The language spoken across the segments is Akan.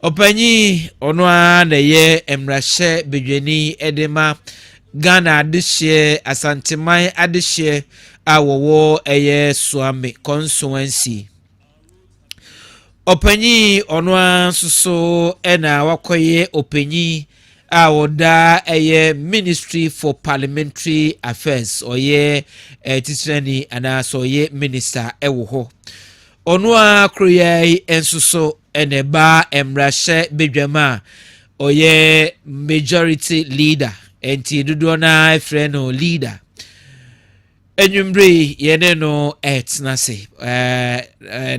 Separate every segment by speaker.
Speaker 1: Opanyi onwa na ye emrahye bedweni edema Ghana adehye asanteman adehye awowo eye Swami constituency. Opanyi onwa suso ena wakoye opanyi awoda eye Ministry for Parliamentary Affairs oye titrani ana so ye minister ewo ho. Onwa kroyai ensuso eneba emrahye bedwama oye majority leader enti dudu na freno leader enyumbre yene no etnase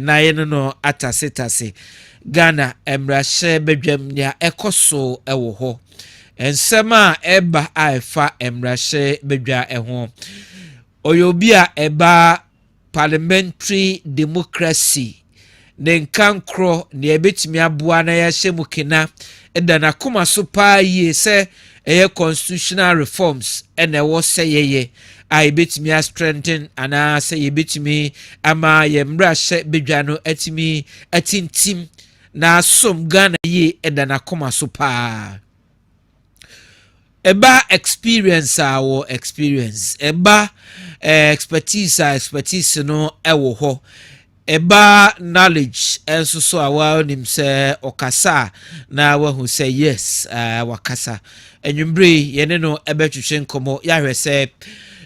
Speaker 1: na yene no atase Ghana emrahye bedwam ya ekoso ewo ho ensema eba afa emrahye bedwa eho oyobia eba parliamentary democracy nenkankro ne ebetimi aboa na ya shemukina edana kuma so pa yi se eye constitutional reforms ene wo seyeye a ebetimi strengthen ana se ebetimi ama ye mrahye bedwa no atimi atintim na som Ghana yi edana kuma so pa eba experience our experience eba expertise no ewo ho eba knowledge enso so awa nim se okasa na wahu say yes wakasa enwumbre yene no ebetwetwe nkomo yahwe se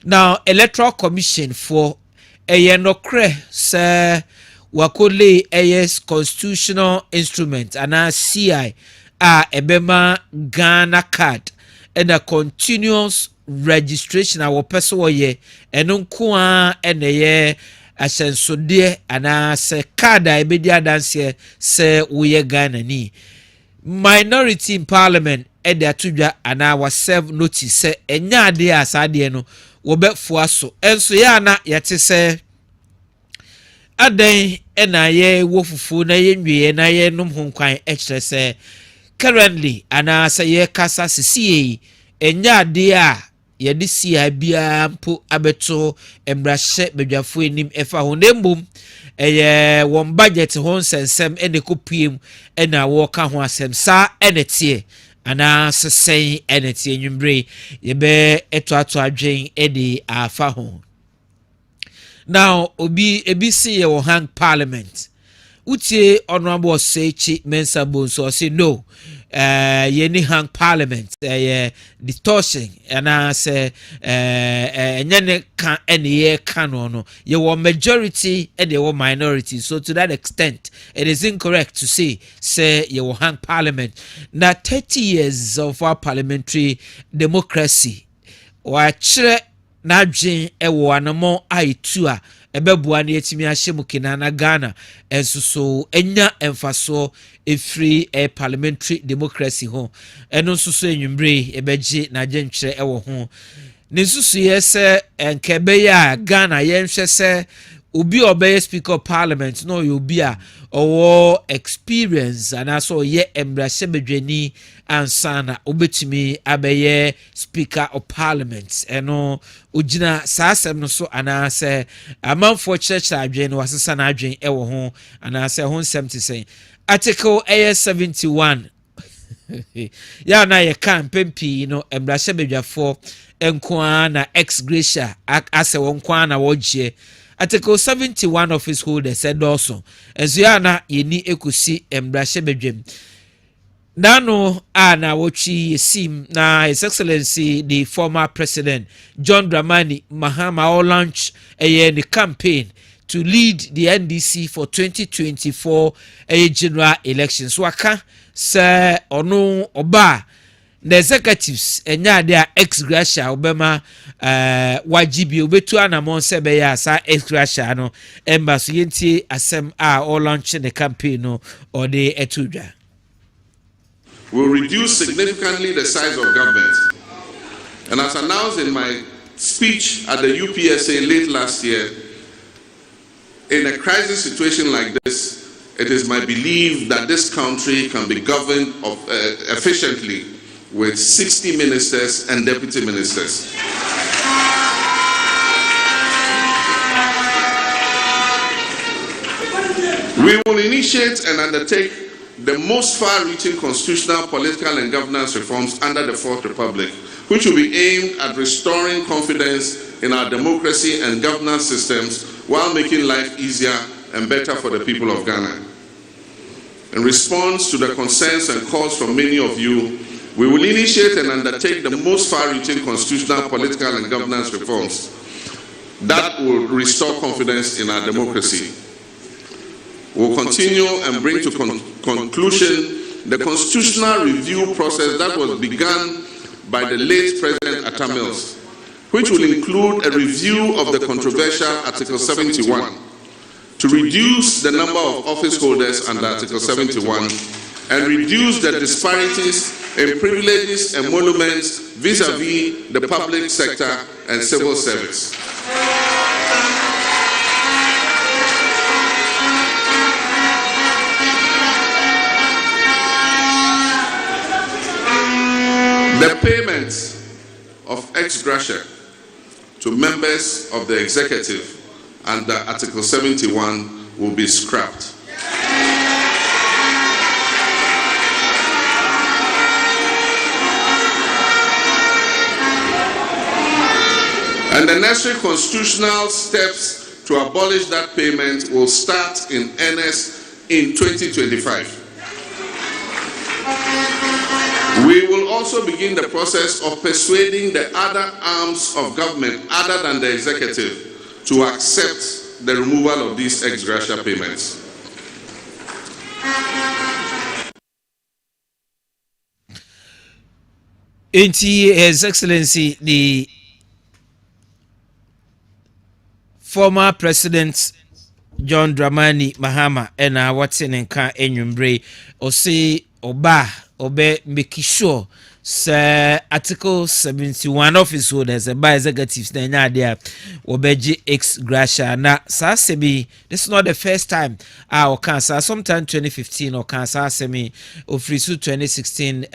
Speaker 1: now electoral commission for eyenokre se wakole eyes constitutional instrument ana CI ebema Ghana card and a continuous registration our person ye enunko a eneye asensode ana se card ebedi adanse se woye Ghana ni minority in parliament ede atudwa ana wa serve notice se enya ade asade no wo be fuaso enso ya na yete se adan ena ye wofufu na ye nwie na ye num honkwan ekire se currently ana say ye kasa sisi enya de a ye de sia bia mpo abeto emrahye bedwafo enim efa ho nembom eye won budget ho nsensem ene kopiem ena wo ka ho asem sa enetie ana sesen enetie nwumbre ye be eto adwen ede afa ho. Now ebi see ye wo hang parliament utie honorable Sechi Mensa Bonso say no ye ni hang parliament distortion and I say nyane kan ene ye kan no ye wo majority and ye wo minority, so to that extent it is incorrect to say ye wo hang parliament. Now 30 years of our parliamentary democracy wa chere na dwen ewo anamo aitu a ebebua na yetimi ahyemu kinana Ghana ensuso enya emfaso efree parliamentary democracy ho eno nsuso enwumbre ebeji na agentwere ewo ho ne nsuso yese enkebe ya Ghana yenhwe se obi obey speaker of parliament no obi a owo experience and also ye embrase bedweni ansana obetimi abeye speaker of parliament eno ojina saasem no so anase amanfo church adwen wasesa na adwen ewo ho anase ho nsem te sen article AS71 ya na ye campaign pi no embrase bedwafo enko na ex gracia ase wonko na wogye. Article 71 of his holder said also Eziana yeni ekusi embrashe bedwem nano ana wochi yesim na His Excellency the former President John Dramani Mahama launch a campaign to lead the NDC for 2024 general elections. Waka se ono oba the executives enya dia ex gracia obema wajibi obetu anamon sebe ya sa ex gracia no embassy yenti asem all launching the campaign no or the etudra
Speaker 2: will reduce significantly the size of government. And as announced in my speech at the UPSA late last year, in a crisis situation like this, it is my belief that this country can be governed efficiently with 60 ministers and deputy ministers. We will initiate and undertake the most far-reaching constitutional, political, and governance reforms under the Fourth Republic, which will be aimed at restoring confidence in our democracy and governance systems while making life easier and better for the people of Ghana. In response to the concerns and calls from many of you, we will initiate and undertake the most far-reaching constitutional, political, and governance reforms that will restore confidence in our democracy. We will continue and bring to conclusion the constitutional review process that was begun by the late President Atta Mills, which will include a review of the controversial Article 71 to reduce the number of office holders under Article 71 and reduce the disparities in privileges and emoluments vis-à-vis the public sector and civil service. The payment of ex gratia to members of the executive under Article 71 will be scrapped. And the necessary constitutional steps to abolish that payment will start in earnest in 2025. We will also begin the process of persuading the other arms of government other than the executive to accept the removal of these ex gratia payments.
Speaker 1: His Excellency, the former President John Dramani Mahama and what's in Nka Enyumbre Osi Oba Obe make sure Sir Article 71 office holders by executives na there obeji ex gratia na sasebi. This is not the first time or cancer sometime 2015 or cancer semi of 2016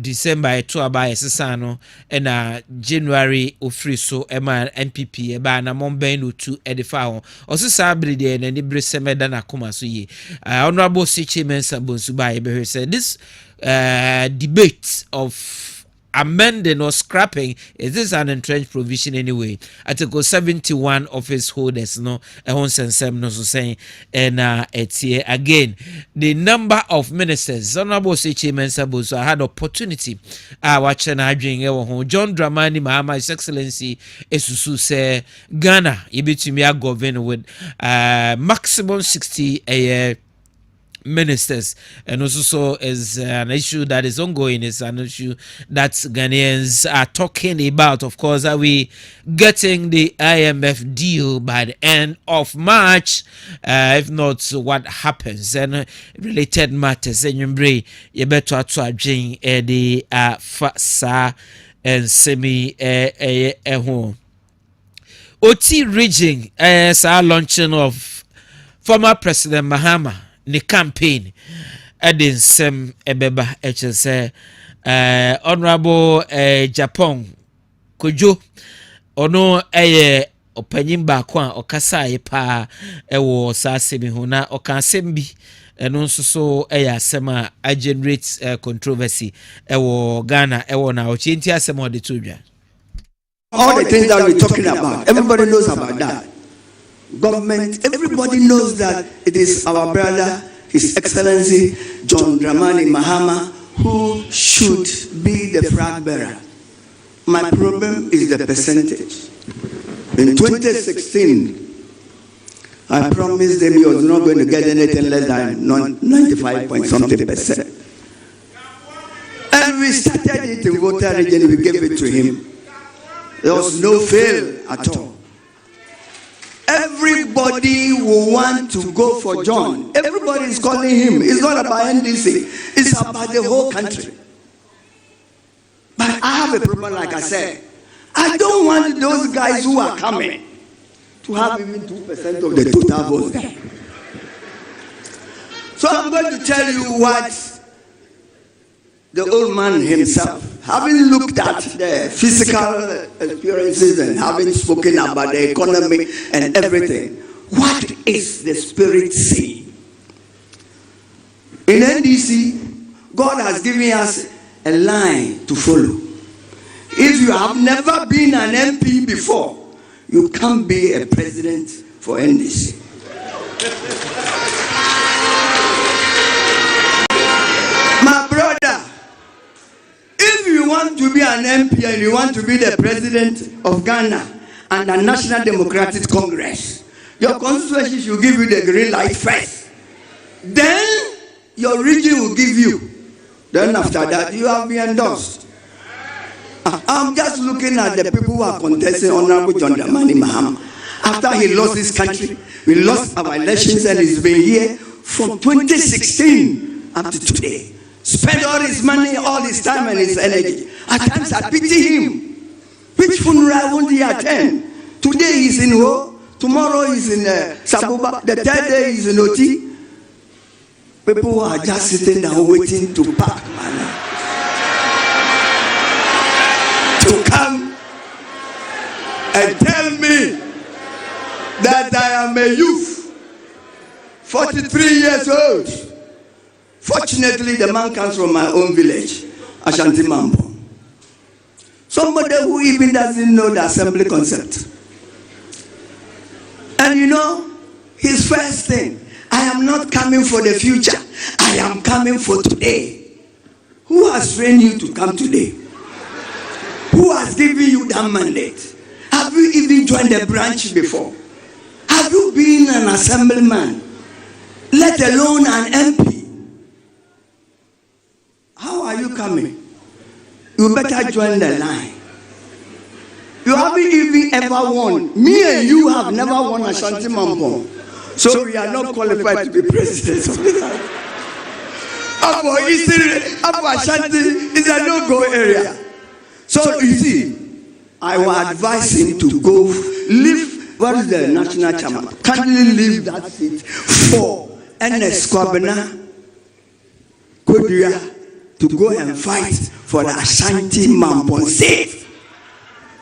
Speaker 1: December to about sesano and January of so MPP eba na mombenu to edify also sabri de na ni breseme da na kuma so ye honorable Sichi Mensa Bonsuba ebe said this debate of amending or scrapping is this an entrenched provision anyway. Article 71 office holders no no so saying and it's here again the number of ministers. Honorable Sichi Mensa Bonsu had opportunity watching John Dramani Mahama, His Excellency Esusu say Ghana yebitumi govern with maximum 60 ministers, and also so is an issue that is ongoing. It's an issue that Ghanaians are talking about. Of course, are we getting the IMF deal by the end of March? If not, what happens? And related matters. And you better to bring the fasa and semi home. OT region is our launching of former President Mahama. The campaign Edin Sem Ebeba HSA Honorable Japan Kojo Ono Opening Bakwa Okasa pa Ewo Sasemi Huna Okasembi and also so Sema I generate controversy Ewo Ghana Ewo na Ochintia Sema de Tuja.
Speaker 3: All the things that we're talking about, everybody knows about that. Government, everybody knows that it is our brother, His Excellency John Dramani Mahama, who should be the flag bearer. My problem is the percentage. In 2016, I promised him he was not going to get anything less than 95 point something percent. And we started it in Volta region, we gave it to him. There was no fail at all. Everybody will want to go for John. Everybody is calling him. It's not about NDC. It's about the whole country. But I have a problem, like I said. I don't want those guys who are coming to have even 2% of the total votes there. So I'm going to tell you what the old man himself, having looked at the physical experiences and having spoken about the economy and everything, what is the spirit saying? In NDC, God has given us a line to follow. If you have never been an MP before, you can't be a president for NDC. My brother, if you want to be an MP and you want to be the president of Ghana and the National Democratic Congress, your constituency should give you the green light first. Then your region will give you. Then after that, you have been endorsed. I'm just looking at the people who are contesting Honorable John Dramani Mahama. After he lost his country, we lost our elections, and he's been here from 2016 up to today. Spent all his money, all his time and his energy. At times I pity him. Which funeral won't he attend? Today he's in Ho, tomorrow he's in Sabuba, the third day he's in Oti. People are just sitting down waiting to pack money to come and tell me that I am a youth, 43 years old. Fortunately, the man comes from my own village, Ashanti Mambo. Somebody who even doesn't know the assembly concept. And you know, his first thing, I am not coming for the future. I am coming for today. Who has trained you to come today? Who has given you that mandate? Have you even joined a branch before? Have you been an assemblyman? Let alone an MP? How are you coming? You better join the line. You haven't even ever won. Me and you have never won Ashanti Mambo. So we are not qualified to be president of the country. Abu Ashanti is a no-go area. So you see, I will advise him to go leave. What is the national chairman? Kindly leave that seat for NS Kwabena Kodia to go and fight for the Ashanti Mambo seat.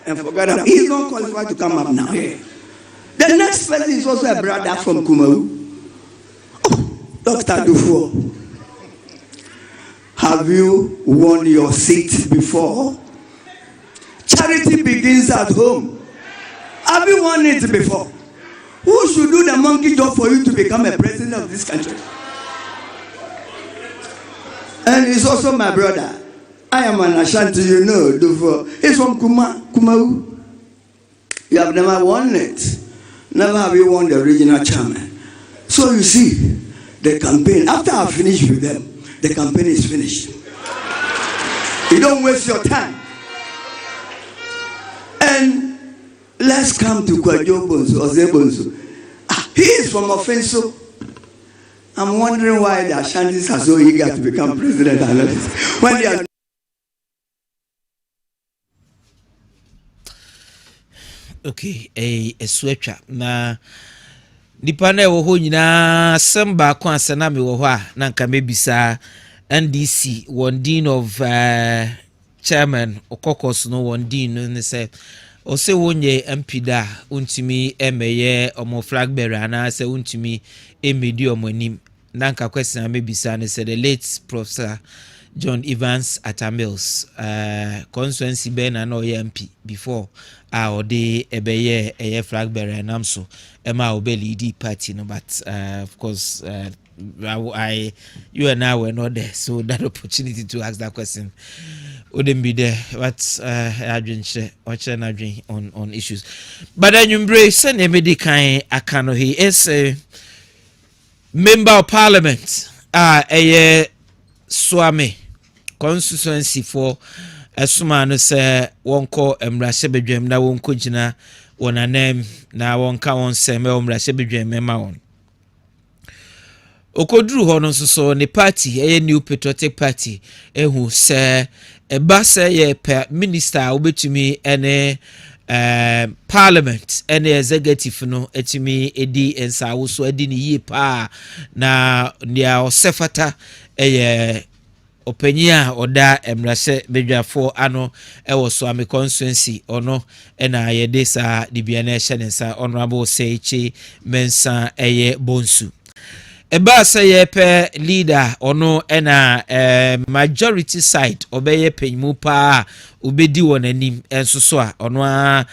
Speaker 3: And forget him. He's not qualified to come up now. The next person is also a brother from Kumaru. Oh, Dr. Dufour. Have you won your seat before? Charity begins at home. Have you won it before? Who should do the monkey job for you to become a president of this country? And he's also my brother. I am an Ashanti, you know, Dufour. He's from Kumaru. You have never won it. Never have you won the regional chairman. So you see, the campaign, after I finish with them, the campaign is finished. You don't waste your time. And let's come to Kwajo Bonsu, Ose Bonsu. He is from Offenso. I'm wondering why the Ashantis are so eager to become president. When they are
Speaker 1: okay, a switcher. Na nipa na ewo ho nyina samba kwa asana me wo ho a na nka mebisa NDC one dean of chairman okokos no one dean ne say o se wonye MP da untimi emeye omo flag bearer na se untimi emedi omo anim na nka question mebisa ne say the late Professor John Evans Atamils constituency ben na no MP before or the ebeye flag bearer nam so ema obelidi party no, but of course you and I were not there, so that opportunity to ask that question wouldn't be there. But I drink on issues. But then you embrace and Emedi Akano, he is a member of parliament, a Swami constituency for Asuma say wonko emrasebedwem na wonko gina wona name na wonka won se me emrasebedwem mema won okoduru ho no so ne party New Patriotic Party ehu se eba se ye minister obetumi ene parliament ene executive no etimi edi ensawo so edi ni yi pa na ndia osefata openya oda emrase bedwafo ano ewo so ame constituency ono ena yede sa dibia na ehye nsa honorable Seichi Mensa bonsu eba say ye pe leader ono ena majority side obeye penmu pa obedi won anim enso so a ono a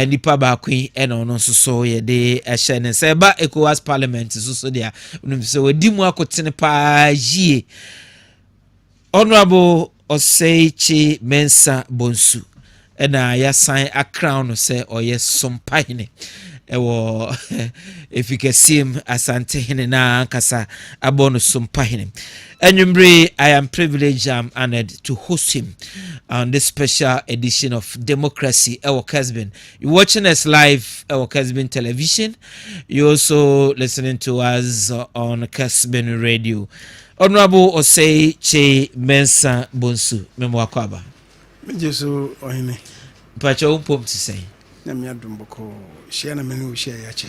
Speaker 1: nipa ba kwen ena ono so so ye de ehye ne say ba ECOWAS parliament so so dia unum se wadi mu akotene pa yie honorable Oseichi Mensa Bonsu ena ya sign a crown say oye sompahine ewo efikesim asante hene na kasa abono sompahine enwumbre. I am privileged, I'm honored to host him on this special edition of Democracy ewo Kessben. You're watching us live ewo Kessben television, you also listening to us on Kessben radio. Honorable Oseichi Mensa Bonsu memo akwaba
Speaker 4: Jesu Ohene
Speaker 1: pacha umpom to say
Speaker 4: na mi adom boko share na menu share ya che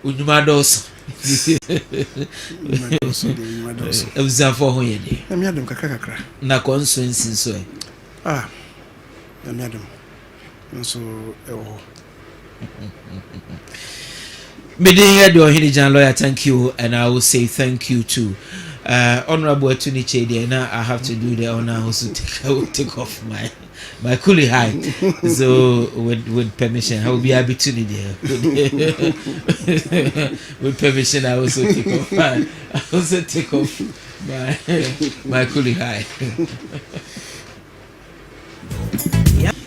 Speaker 1: unyuma dos uza for ho yede
Speaker 4: na mi adom kakra
Speaker 1: na consensus so
Speaker 4: na mi adom nso ewo
Speaker 1: Medin Ohene Gyan lawyer, thank you, and I will say thank you to Honorable Attorney Chedi. Now I have to do the honor also take off my coolie high. So with permission, I will be happy to there. With permission, I also take off my coolie high.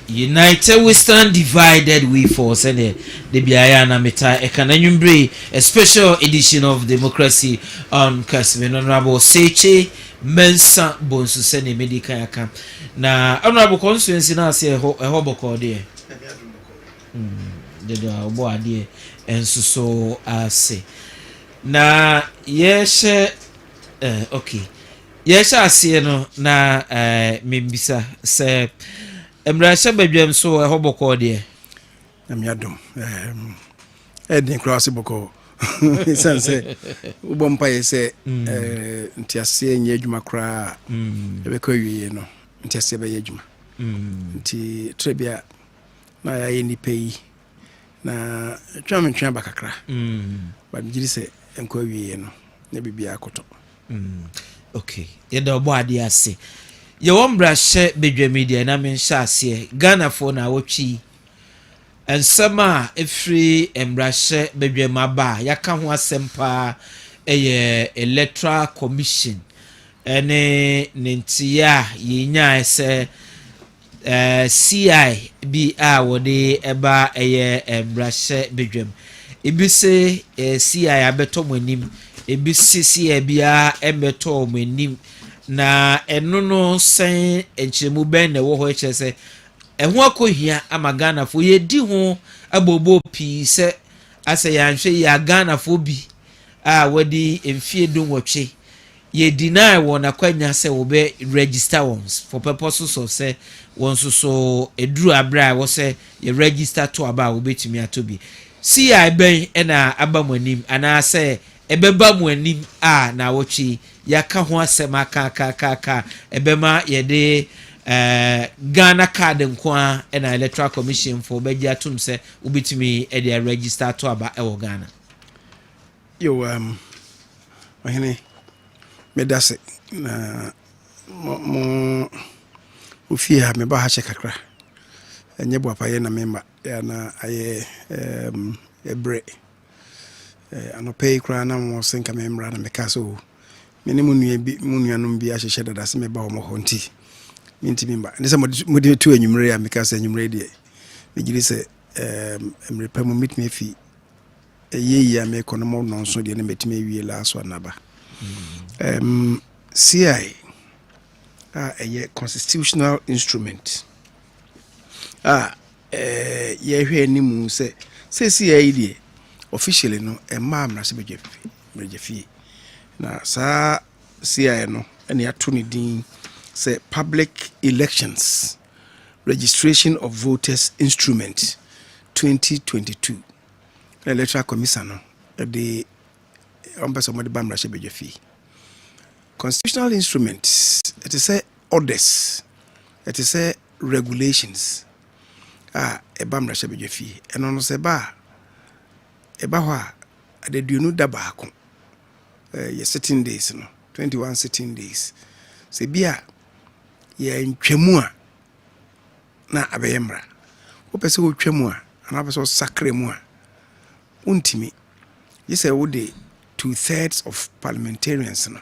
Speaker 1: United we stand, divided we fall. Send the Biayana Meta Ekananyumbre, a special edition of Democracy on Kessben. Honorable Oseichi Mensa Bonsu send a medical na honorable constituency na say a hoboko there. The boy there and so I say. Na yes okay. Yes I see no na membisa say Emrasha bedwem so ehoboko de
Speaker 4: na mi adom edin cross boko sense ubompa yese ntiase enye adwuma kra ebeko wiye no ntiase be adwuma nti trebia na ya yeni pei na twam bakakra ba giri se enko wiye no na bibia akoto
Speaker 1: okay ye do bo ade ase ye wombra hye bedwa media na men hye ase Ghana for na wotwi ensama efri embra hye bedwa maba yaka ho asempa eye electoral commission ene nentia yenya ese CI bi a wode eba eye embra hye bedwam ebise CI abeto monim ebise CI bia ebeto monim na eno no sen enchemu ben na wo ho echese eho akohia ama Ghana fo ye di ho abobo pi se ase ya nhwe ya Ghana fo bi a wadi emfie dun wotwe ye deny won akwanya se wo be register ones for purposes of say won so eduru abra wo se ye register to aba wo betimi atobi CI ben na abamonim ana se ebeba mu anim a na wotwe yaka ho asema ka ebema yede Ghana card nkwa na electoral commission for beji atum se ubitimi e dey register to aba e wo Ghana
Speaker 4: yo Ohene medase na mo ufia me ba ha che kakra enye bo apaye na memba ya na aye ebre anopay kra na mo senka memra na meka so mene munuanom bi ahyehye dada se me ba wo ho nti minti mimba ndese modi tu enwumre ya meka se enwumre de me giri se emrepa mu mitme fi yeyi ya me kono no so de na metime wie la so anaba CI a constitutional instrument ye hwe ni mu se CI de officially no amra se bejefi na sa CI no ene ato ne din say Public Elections Registration of Voters Instrument 2022 Electoral Commission no the ombeso bamra she bejefi constitutional instruments it is say orders it is say regulations bamra she bejefi eno no se ba ho adeduonu da baako ye sitting days no 21 sitting days se bia ye ntwamu a na abeyemra wo pese wo twamu a ana pese sakre mu a untimi you say wo de 2/3 of parliamentarians no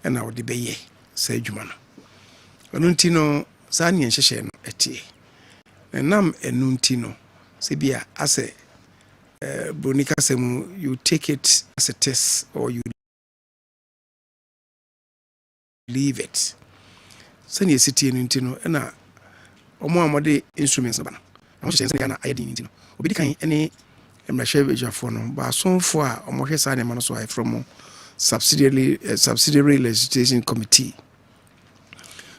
Speaker 4: and wo de beye say adwuma no ono nti no saa ne nhyehyɛ no etie nam enu nti no se bia ase Bronika semu you take it as a test or you leave it. Send your city in Intino and amode instruments. I'm just saying, I didn't know. We can't any Mrashev for no, but so far, Omohe Sani Manoso from subsidiary legislation committee.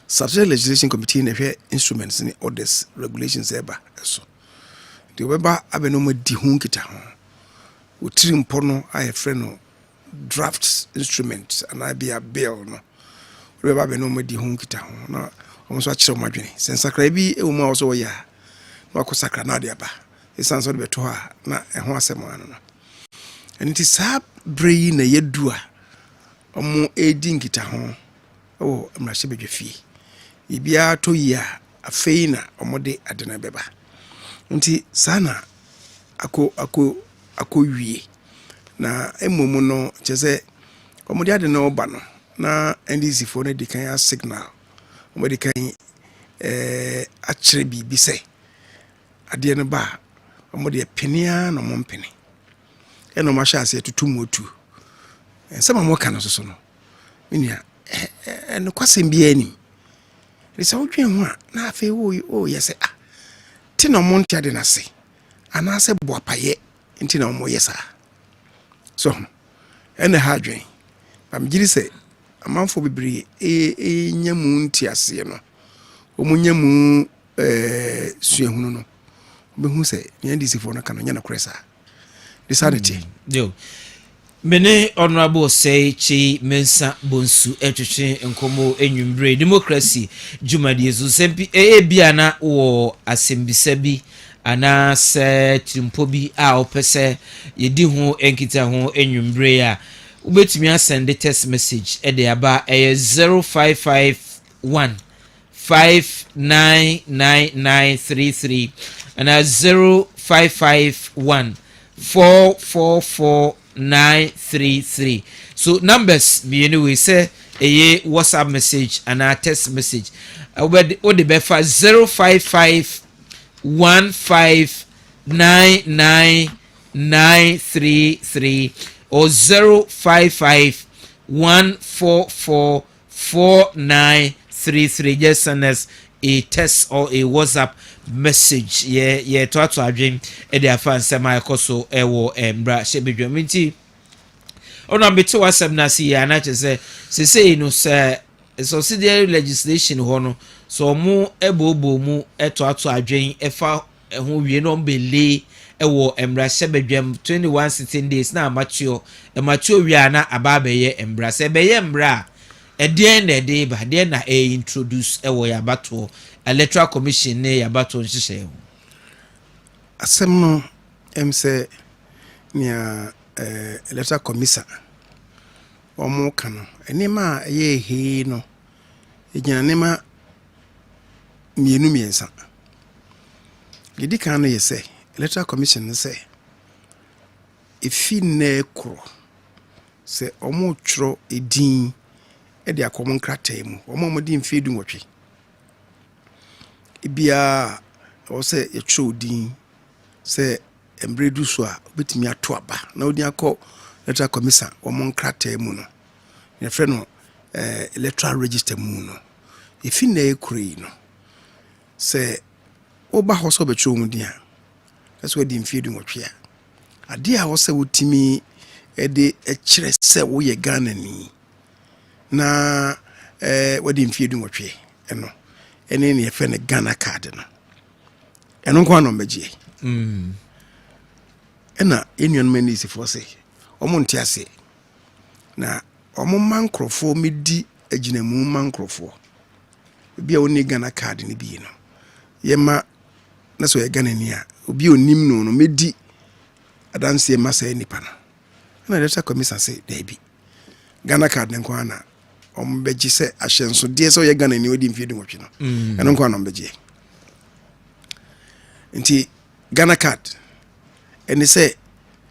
Speaker 4: Subsidiary legislation committee in the instruments and orders, regulations ever. So the Weber Abenoma Dihunkita. We trim porno, I have friend drafts instruments and I be a bill. No. Weber Abenoma Dihunkita. No, almost watch so much. Since Sacrabi, a woman also, yeah. No, Sacra Nadiaba. It sounds like to her, not a horse. And it is a brain a yedua. Or more a dinkita home. Oh, I'm not sure your fee. Ibia 2 year, a faina or more day at the Nabeba. Nti sana ako wie na emumu no chese omodi ade na oba no na NDC fo na dikan signal omodi kan a kire bibi se ade no ba omodi penia no mompene e no ma sha ase tutumu otu ensema mo kan so no minia no kwasem bia anim risa wotwen ho a na afi o yese tina monti ade na se anase boapaye ntina mo yesa so ene hadwen bam giri se amanfo bibiri nyamu nti ase no omunyamu suehunu no behu se nyandisi fo no kan nya na kresa disanity
Speaker 1: yo mene honorable say chi mensa bonsu etwetwe nkomo enwumbre democracy jumadi ezu sempi bia na wo asembisa bi ana se timpo bi a opese yedi ho enkita ho enwumbre a ubetumi asende text message e de aba 0551 599933 ana 0551 444-933. So numbers be anyway say a WhatsApp message and a text message. What the befa 055-1599933 or 055-144-4933. Just send us a text or a WhatsApp message. Yeah, to our dream. E de afan sema ekoso ewo embra shebedwamenti. Ona beto wasem na si ya na chese se no se subsidiary legislation ho no so mu ebobo mu eto ato adwen efa ho wie no mbele ewo embra shebedwam 21 sitting days na amacho wie na ababeye embra se beye embra edien na de ba de na introduce ewo ya bato electoral commission ne ya bato nhihye ho
Speaker 4: asem no emse nia electoral commission omo kano enima ye he no egina nema mienu miensa gidi kan no yese electoral commission say efi na ekro se omo twro edin e de akomo nkrata mu omo modin fedu nwotwe ibia o se etwo din se embredu so a obetimi ato aba na odi akọ electoral commission omo nkrata mu no ne frɛ no electoral register mu no ifi na ekuri no se oba ho so betwo mu din a eso di mfiedu nwotwe a ade a wo se wotimi e de ekire se wo ye Ghana ni na wadi mfiedu nwotwe eno ene ne yefe ne Ghana card no eno kwa no megie ena union ministry for say omo ntiase na omo mankrofo medi aginamu mankrofo bia oni Ghana card ni bi no yema na so ye Ghana ni a obi onim no medi adanse ma sai nipa no na electoral commission say debi Ghana card nko ana ombeji se ahyenso de se o ye Ghana ni odi mfie de wotwe no eno nko ana ombeji nti Ghana card eni se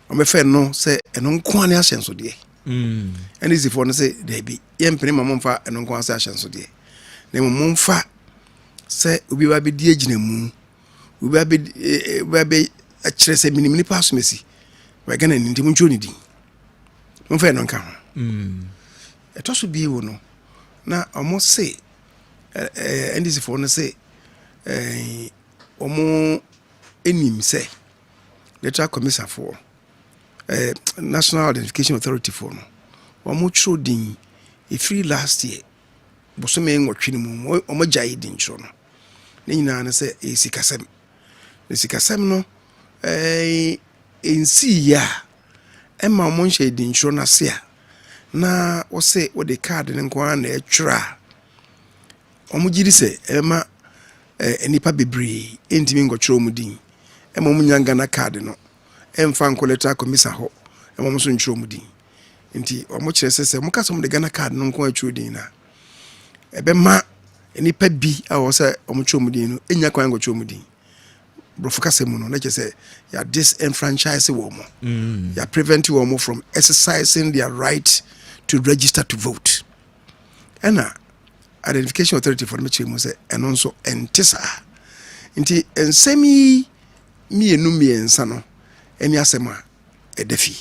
Speaker 4: omefe no se eno nko ana ahyenso de eni zifo no se debi ye mpene mamomfa eno nko ana ahyenso de na momfa se obi ba be die gina mu obi ba akire se minimini pass mesi we Ghana ni ntimu ncho ni din momfa eno nka ho etoso bi wo no na omo se ndc for no se omo enim se electoral commission for national identification authority for no omo chro din e free last year bosome nwotwe ni mu omo jai din chro no ne nyina na se esikasem no ensi ya ema omo nhye din chro na se a na wo se wo de card ne nko na etwra omugiri se ema enipa bebre entimi ngotwro mu din ema omunyanga na card no emfa nkoleta komisa ho ema omuso ntwro mu din nti omukire se muka so mu de Ghana card no nko atwro din na ebema enipa bi a wo se omutwro mu din no enya kwan ngotwro mu din brofoka se mu no na se ya disenfranchise wo mo ya prevent wo mo from exercising their right to register to vote. And identification authority for me chemu say eno nso entisa. Nti ensemi mienu miensa no eni asema edefi.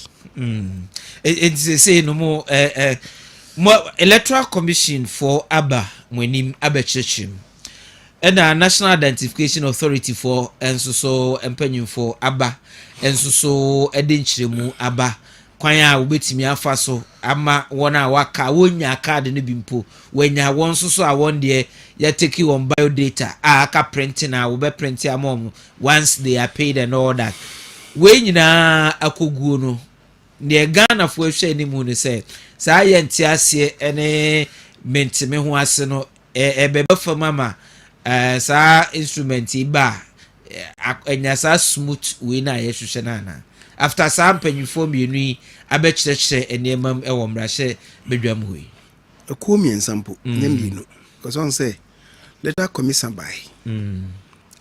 Speaker 1: It's say no more electoral commission for aba mwenim abechechim. And national identification authority for enso so empanyin for aba enso so edinchiremu aba kwan a obetimi afa so ama wona waka wonya card ne bimpo wenya won so a won de ya take on biodata aka printing a wo be print amom once they are paid and all that we nyina akoguo no ne Ghana fo hwe ni mu ne se sa ye ntiase ene mentime ho ase no ebebe famama sa instrument ba enya sa smooth we na ye hwehwe na na after some penyufo mienu abechirechire enemam ewo mrahye bedwam hoi
Speaker 4: ekuo ensampo nyambienu because on say let that commission by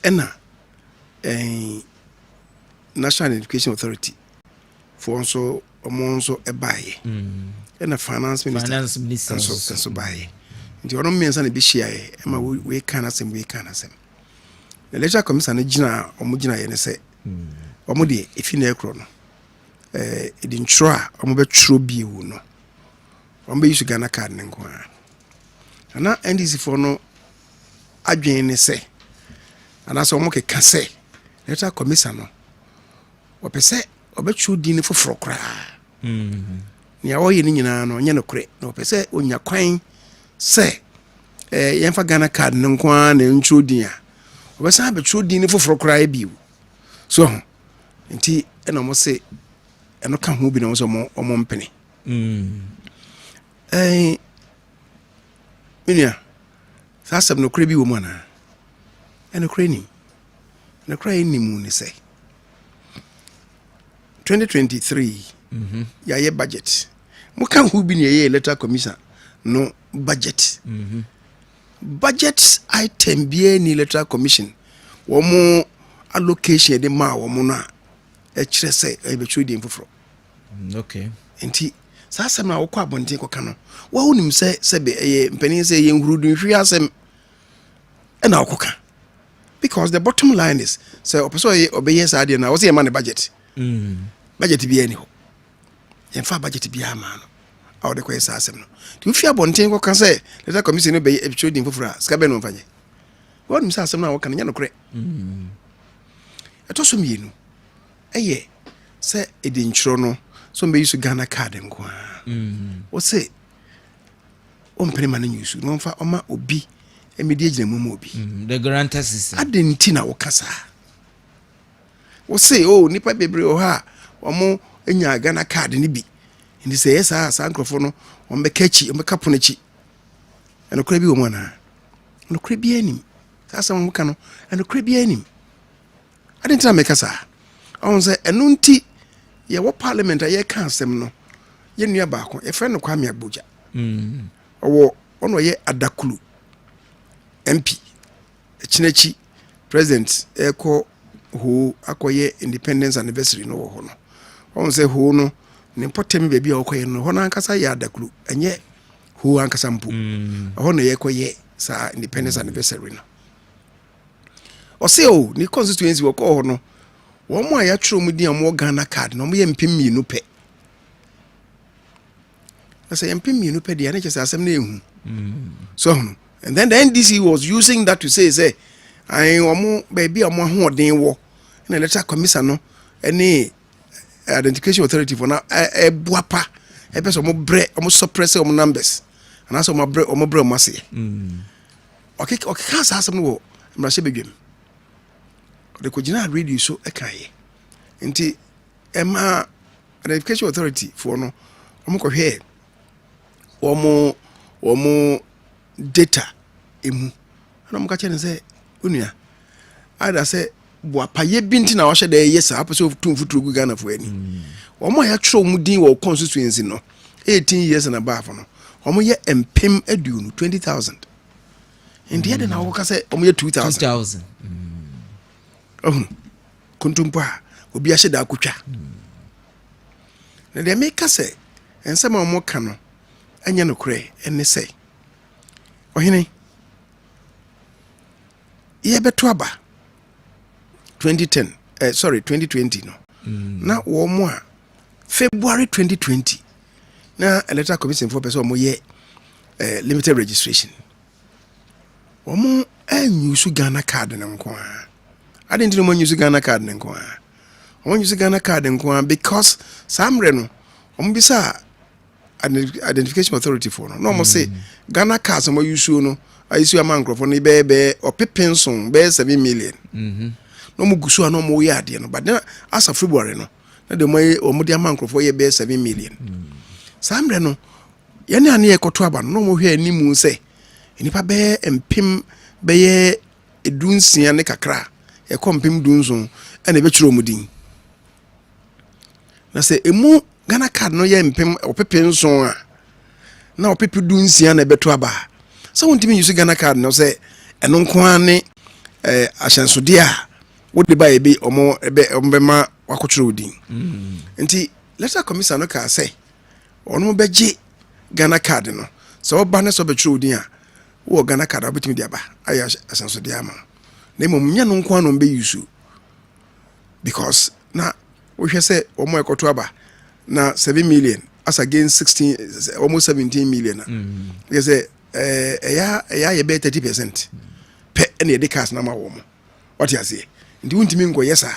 Speaker 4: ena national education authority for also omonso ebaye ena finance minister so baye nti ono mensa na bi hia ema we kana sem the lecture commission gina omugina ye ne se omo de efi na ekro no edintro a omo betro bi ewu no omo be use Ghana card ne nko ana NDC for no adwen ne se ana so omo ke ka se lecture commission no opese obetro di ne foforo kra ni awo ye ni nyina no nye no kre no opese onya kwan se yemfa Ghana card ne nko na ntro di a obesa betro di ne foforo kra e biu so nti ena mo se eno ka ho bi na so mo mpene minia sasem no kre bi wo mo na eno kre ni na kre ni mu ni se 2023 ya ye budget mo ka ho bi ni ye electoral commission no budget budget item bi ni electoral commission wo mo allocation de ma wo mo na e kire se e be chudi mfoforo
Speaker 1: okay
Speaker 4: enti sasa na wo kwa abonten koka no wa wonim se be e mpanin se ye nhurudu nhwi asem e na okoka because the bottom line is say opeso ye obeye sa ade na wo se ye man budget budget bi ani ho ye fa budget bi ama no a wo de ko yesa asem no ti ufia abonten koka se let commission no be e chudi mfoforo ska be no mfanye wonim sa asem na wo kana nya no kure eto so mienu eye se edinchro no so mbe use Ghana card nko o se o mpere man nyusu no mfa oma obi emedi agina mu obi
Speaker 1: the guarantor system
Speaker 4: adenti na wo kasa o se o nipa bebre o ha omo enya Ghana card ni bi ndi se yesa sa nkrofo no o mbe kachi o mbe kapo chi eno kra bi wo mo na no kra bi anim sasa mo ka no eno kra bi anim adenti na me kasa on say eno nti ye wo parliament aye ka asem no ye nua baako e friend kwa me agboja owo ono ye adakulu MP chinechi president eko ho akoye independence anniversary no ho no on say ho no ne potem be bia okoye no ho na ankasa ya adakulu enye ho ankasa mpu ho no ye koye sa independence anniversary no o say o ni constituency wo ko ho no wo mo ya tro mu di am Ghana card no mo ye mpem mienu pe I say mpem mienu pe dia na chese asem na ehu so and then the NDC was using that to say I omo baby omo hoden wo na electoral commission no any identification authority for na boapa e person omo bre omo suppress omo numbers and also omo bre omo ase okay ka sa asem no wo mrahye bedwem the kojina radio so ekaye nti ema identification authority for no omo ko hwe omo data emu na omo ka chene say onua ada say boapaye binti na wahye de yes apese tumfuturu gu Ghana fo ani omo ya tro mu din wo constituency no 18 years na above no omo ye empem aduonu 20,000 ndi de na wo ka say omo ye 2,000 kuntumpa obi ahye da akotwa na de make say ensema omo ka no anya no kure ene say ohene ye beto aba 2020 no na wo mo a February 2020 na electoral commission for person mo ye limited registration wo mo use Ghana card na nko a I didn't know use Ghana card na nko a wo use Ghana card nko a because samre no wo bisa identification authority for no mo say Ghana cards mo use no ayisu amankro no be o pepenson be 7 million no mu gusu no mo ya de no but as of February no na de mo di amankro ye be 7 million samre no ye ne ane ekoto aba no mo hwe animu se enipa be empim be ye edunsia ne kakra e kompim dunzo ene be chiro mudin na se emu Ghana card no ye empim o pepenson a na o pepe dunsia na beto aba so wontimi use Ghana card no say eno nko ane ahyansode a wode ba ebe omo ma wakotro odin nti letter commission no ka say ono beje Ghana card no so oba ne so betro odin a wo Ghana card obetimi dia ba aya ahyansode ama na mom nya no nko ano be use because na wo hwe say omo ekoto aba na 7 million as against 16 almost 17 million because ya ye be 30% pe ene de cars na ma wo mo what you say ndi untimi ngo yesa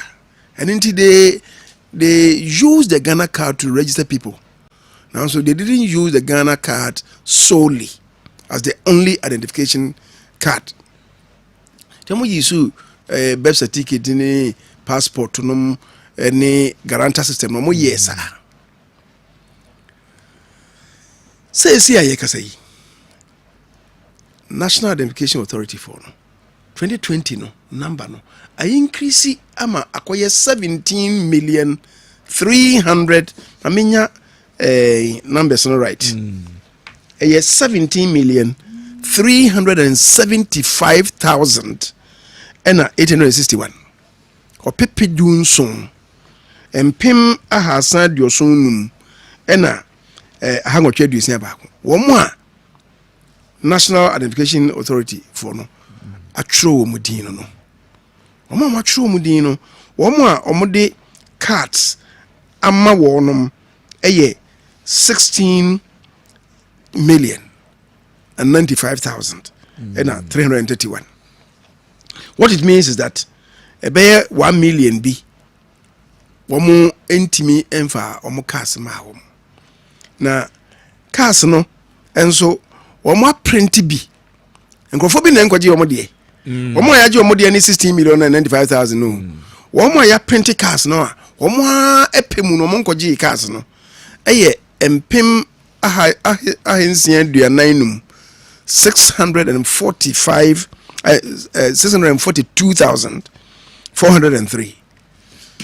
Speaker 4: and until they use the Ghana card to register people now so they didn't use the Ghana card solely as the only identification card temo yisu birth certificate ni passport no ni guarantor system no mo yesa say aye kasai National Identification Authority for no 2020 no number no I increase ama akoye 17,300,000 amenya numbers no right yes 17,375,000 and 861 or pepe dunson empim ahasa diosonum ena hangotwe dusia ba wo mo a National Identification Authority for no atro mudin no omo ma atro mudin no wo mo a omode cards amma wonom 16,095,000 and 331 what it means is that be 1 million bi womo entimi emfa omo cards ma wo na cards no enso omo print bi enkrofo bi na enkoje omo de omo ya je omo de ni 16,095,000 no omo ya print cards no a omo epemu no omo nkoje cards no empem ahensia duananum 642,403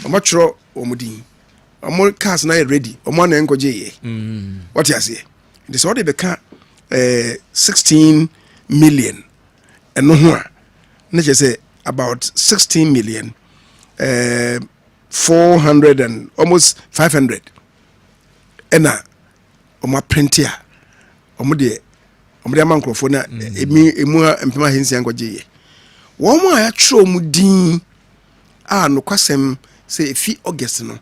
Speaker 4: omo chro omo din omo cars na ready omo na enkoje ye what you say this all they become 16 million and no ho na je say about 16 million 400 and almost 500 ena omo print ya omo de amankrofo na emu empema hensi enkoje ye wo mo ya tro mu din no kwasem say fi August no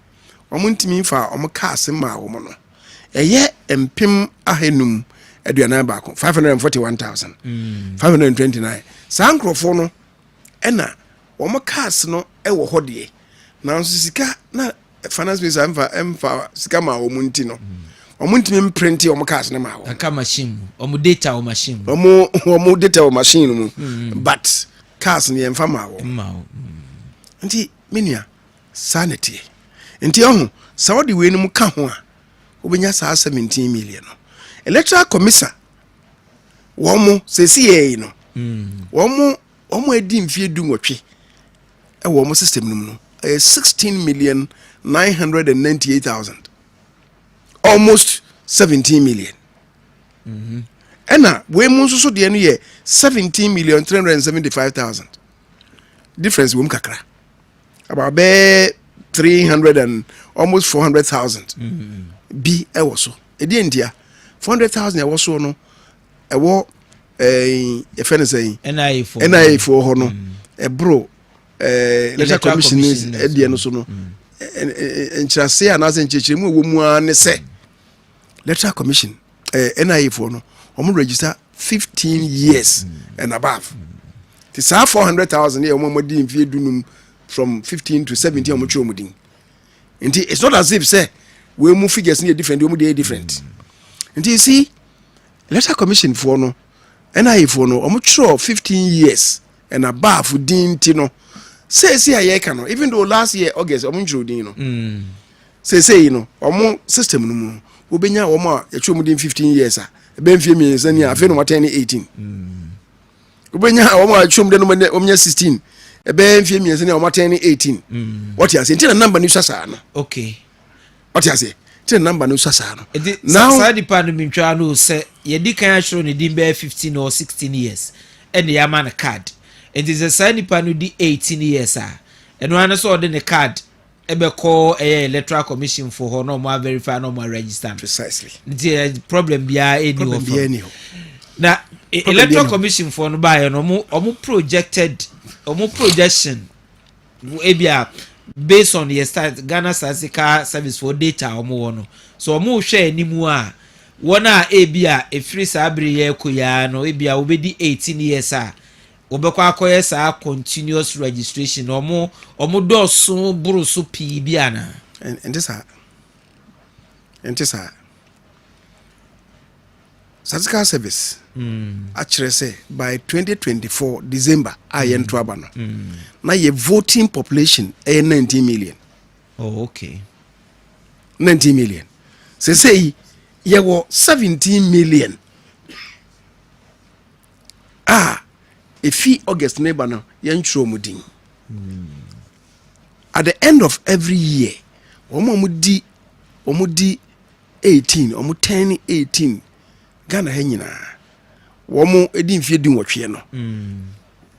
Speaker 4: omo ntimi fa omo cars ma wo mo no eye empem ahenum aduana ba ko 541,000 529 sankrofo no ena omo cars no wo hode na so sika na finance minister emfa sika ma wo mo nti no omo ntimi print omo cars na ma wo
Speaker 1: aka machine omo data o machine
Speaker 4: omo data o machine mu but cars ni emfa ma wo nti menia sanity nti ohu saudi we no ka ho a obenya saa 17 million no electoral commissioner womo sesiye no womo edi mfie du nwotwe e womo system no 16,998,000 almost 17 million ena we mu so de no ye 17,375,000 difference wom kakra about 300 and almost 400,000 bi e wo so e die ndia 400,000 e wo so no e wo e fene say NIA for ho no e bro electoral commission e die no so no enchase anase enchechire mu wo mu an se electoral commission NIA for no omo register 15 years and above the 400,000 ye omo di mfie dunum from 15 to 17 omo chwo mudin nti it's not as if say we move figures near different omo dey different nti you see electoral commission for no NIA for no omo chwo 15 years and above din ti no say aye ka no even though last year August omo chwo din no say you know omo system no mu obenya omo a chwo mudin 15 years a be mfie mi sani afi no 18 obenya omo a chwo mudin no omnya 16 ebe mfie mi sani omo 18 what you say ntina number ni sasa no
Speaker 1: okay
Speaker 4: what you say ntina number ni sasa no
Speaker 1: now sa department mi twa no say ye di kan ahro ni din be 15 or 16 years and the man card it is a sign department di 18 years eno an so de ne card ebe call electoral commission for ho no mo verify no mo register
Speaker 4: precisely
Speaker 1: the problem bia any na electoral commission for no buy no mo projected projection ebia based on your start Ghana statistical service for data no so mo hwe animu a wona ebia efiri sabri ye koya no ebia obedi 18 years obekwa akoye sa continuous registration omo do so buru so pi bia na
Speaker 4: and this statistical service actually say by 2024 December yen aba no na ye voting population 19 million.
Speaker 1: Oh okay.
Speaker 4: 19 million. Say ye wo 17 million. If August neighbor no yen chro mudin. At the end of every year omudi 18 omu 10 18 Ghana henyina womo edi mfie din wotwe no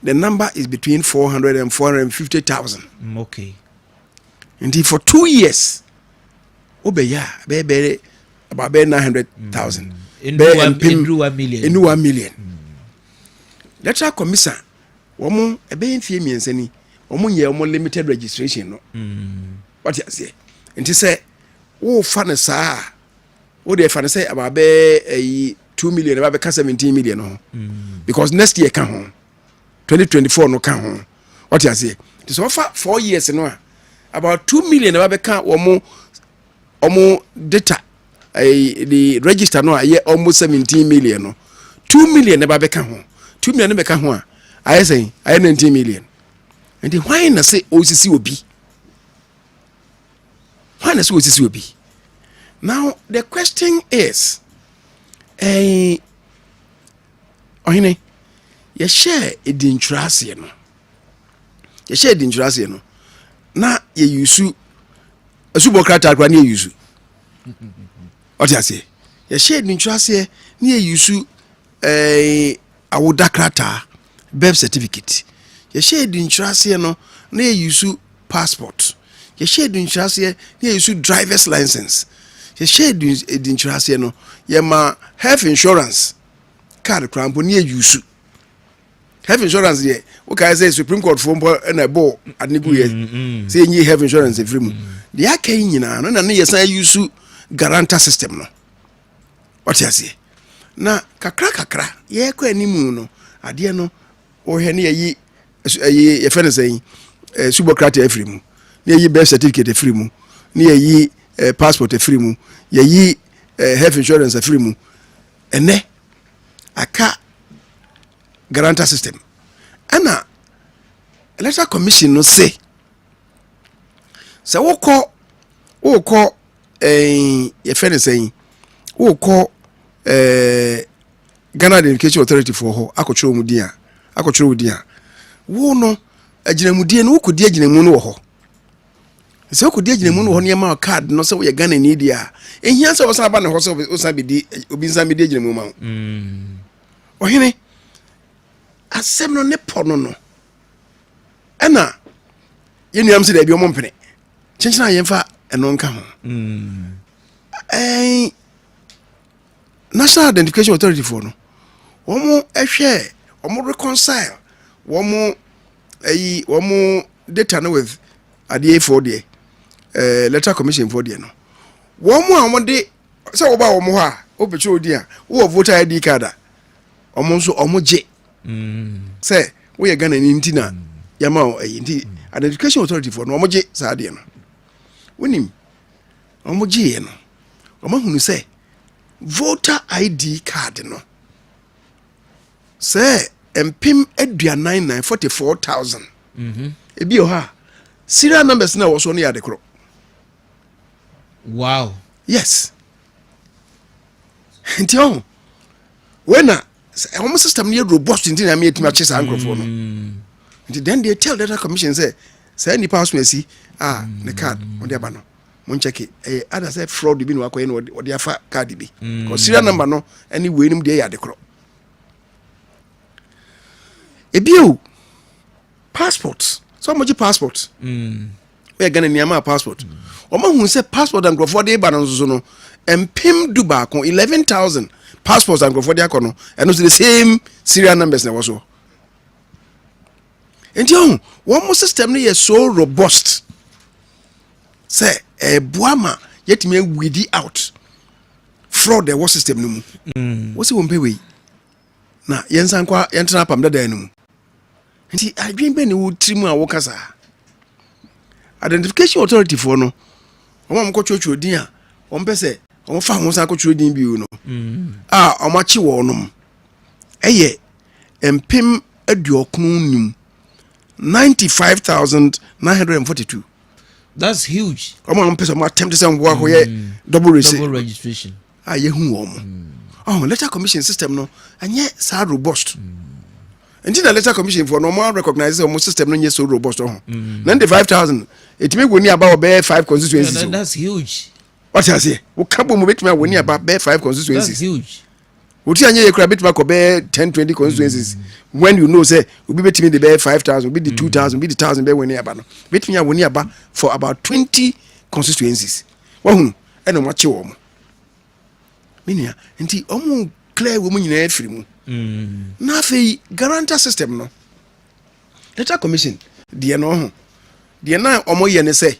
Speaker 4: the number is between 400 and 450,000
Speaker 1: okay
Speaker 4: and for 2 years obeya be about 900,000
Speaker 1: in 1 million electoral commission womo ebe mfie miensani womo ye womo limited registration no what you say enti say wo fa ne saa wo dey fa ne say about 2 million about 17 million no because next year can home 2024 no can home what you say this offer 4 years no about 2 million about can omo data the register no almost 17 million no 2 million about can home 2 million be can home I say 19 million and why na say OCC obi why na say OCC obi now the question is Ohene ye share edintrase no na ye yusu
Speaker 4: subokrata kwa ne yusu ɔte ase yɛ share ni ntwase ne yusu awoda krata birth certificate yɛ share di ntwase no ne yusu passport yɛ share di ntwase ne yusu driver's license yɛ share di ntwase no yɛ ma health insurance card krampo ne yusu health insurance yɛ okay say Supreme Court for na bo adnigu yɛ say nyi health insurance free mu de aka nyina no na ne yɛ san yusu guarantor system no what you say na kakra ye kwa animu no ade no wo hwe ne yi ye fe ne say subokrata afiri mu ne yi birth certificate afiri mu ne yi passport afiri mu ye yi health insurance afiri mu ene aka guarantor system ana electoral commission no say se wokọ ye fe ne say wokọ Ghana Education Authority for ho akotwero mu din a wo no aginamudie no wokodi aginamu no wo ho se wokodi aginamu no wo ho ne ma card no se wo ye Ghana ni dia ehia se wo san ba ne ho se wo san bedi obi san bedi aginamu ma ohene asem no ne pono no ana yenuam se da bi o mo mpene chenchena yemfa eno nka ho National Identification Authority for no womo ehwe womo reconcile womo data no with ade for there electoral commission for there no womo amode se wo ba womo ho a obeche odi a wo voter ID card a womo nso womo je se wo ye Ghana ni ntina yama nti Identification Authority for no womo je sa de no wonim womo je no womo hunu se voter ID card no say empim aduanan 44,000 ebi o ha serial numbers na wo so no ya de kro
Speaker 1: wow
Speaker 4: yes nti on when home system near robust nti na me etima che sa ankrofo no nti then they tell the commission say ni pass mercy the card on the abano mon check it other say fraud bi no akoye no odi afa card bi because serial number no any way nim dey ya de kro ebio passport so much passport we gana niama passport o ma hu say passport and grofo dey ba no so no empim du ba kon 11,000 passports and grofo dey akono and it's the same serial numbers na was so enti one more system no is so robust say buama yetime weedi out fraud the system no mu wo se wo mpe we na yensan kwa yentena pam dada no mu nti adwen be ne wo trimu a wo kasa Identification Authority for no o ma mkotwotwo din a o mpese o fa ho san kotwo din bi no o ma chi wo no eye empim aduokunu nim 95,942.
Speaker 1: That's huge.
Speaker 4: Come on, person attempt some work double
Speaker 1: registration.
Speaker 4: Ye hu letter commission system no and yet so robust. And the letter commission for normal recognize almost system no so robust. 95,000. It may win about 5 constituencies.
Speaker 1: Yeah, that's huge.
Speaker 4: What I say? We can't move me win about 5 constituencies.
Speaker 1: That's huge.
Speaker 4: Would you any crab bit back 10-20 constituencies when you know say we be between the bear 5,000, be the 2,000, be the 1,000 bear when you about bet me when you about for about 20 constituencies. Well, I know what you want. Minia, and omu clear woman in free mu. Nothing guarantor system no. Letter commission, dear no. Dear na omo ye ne say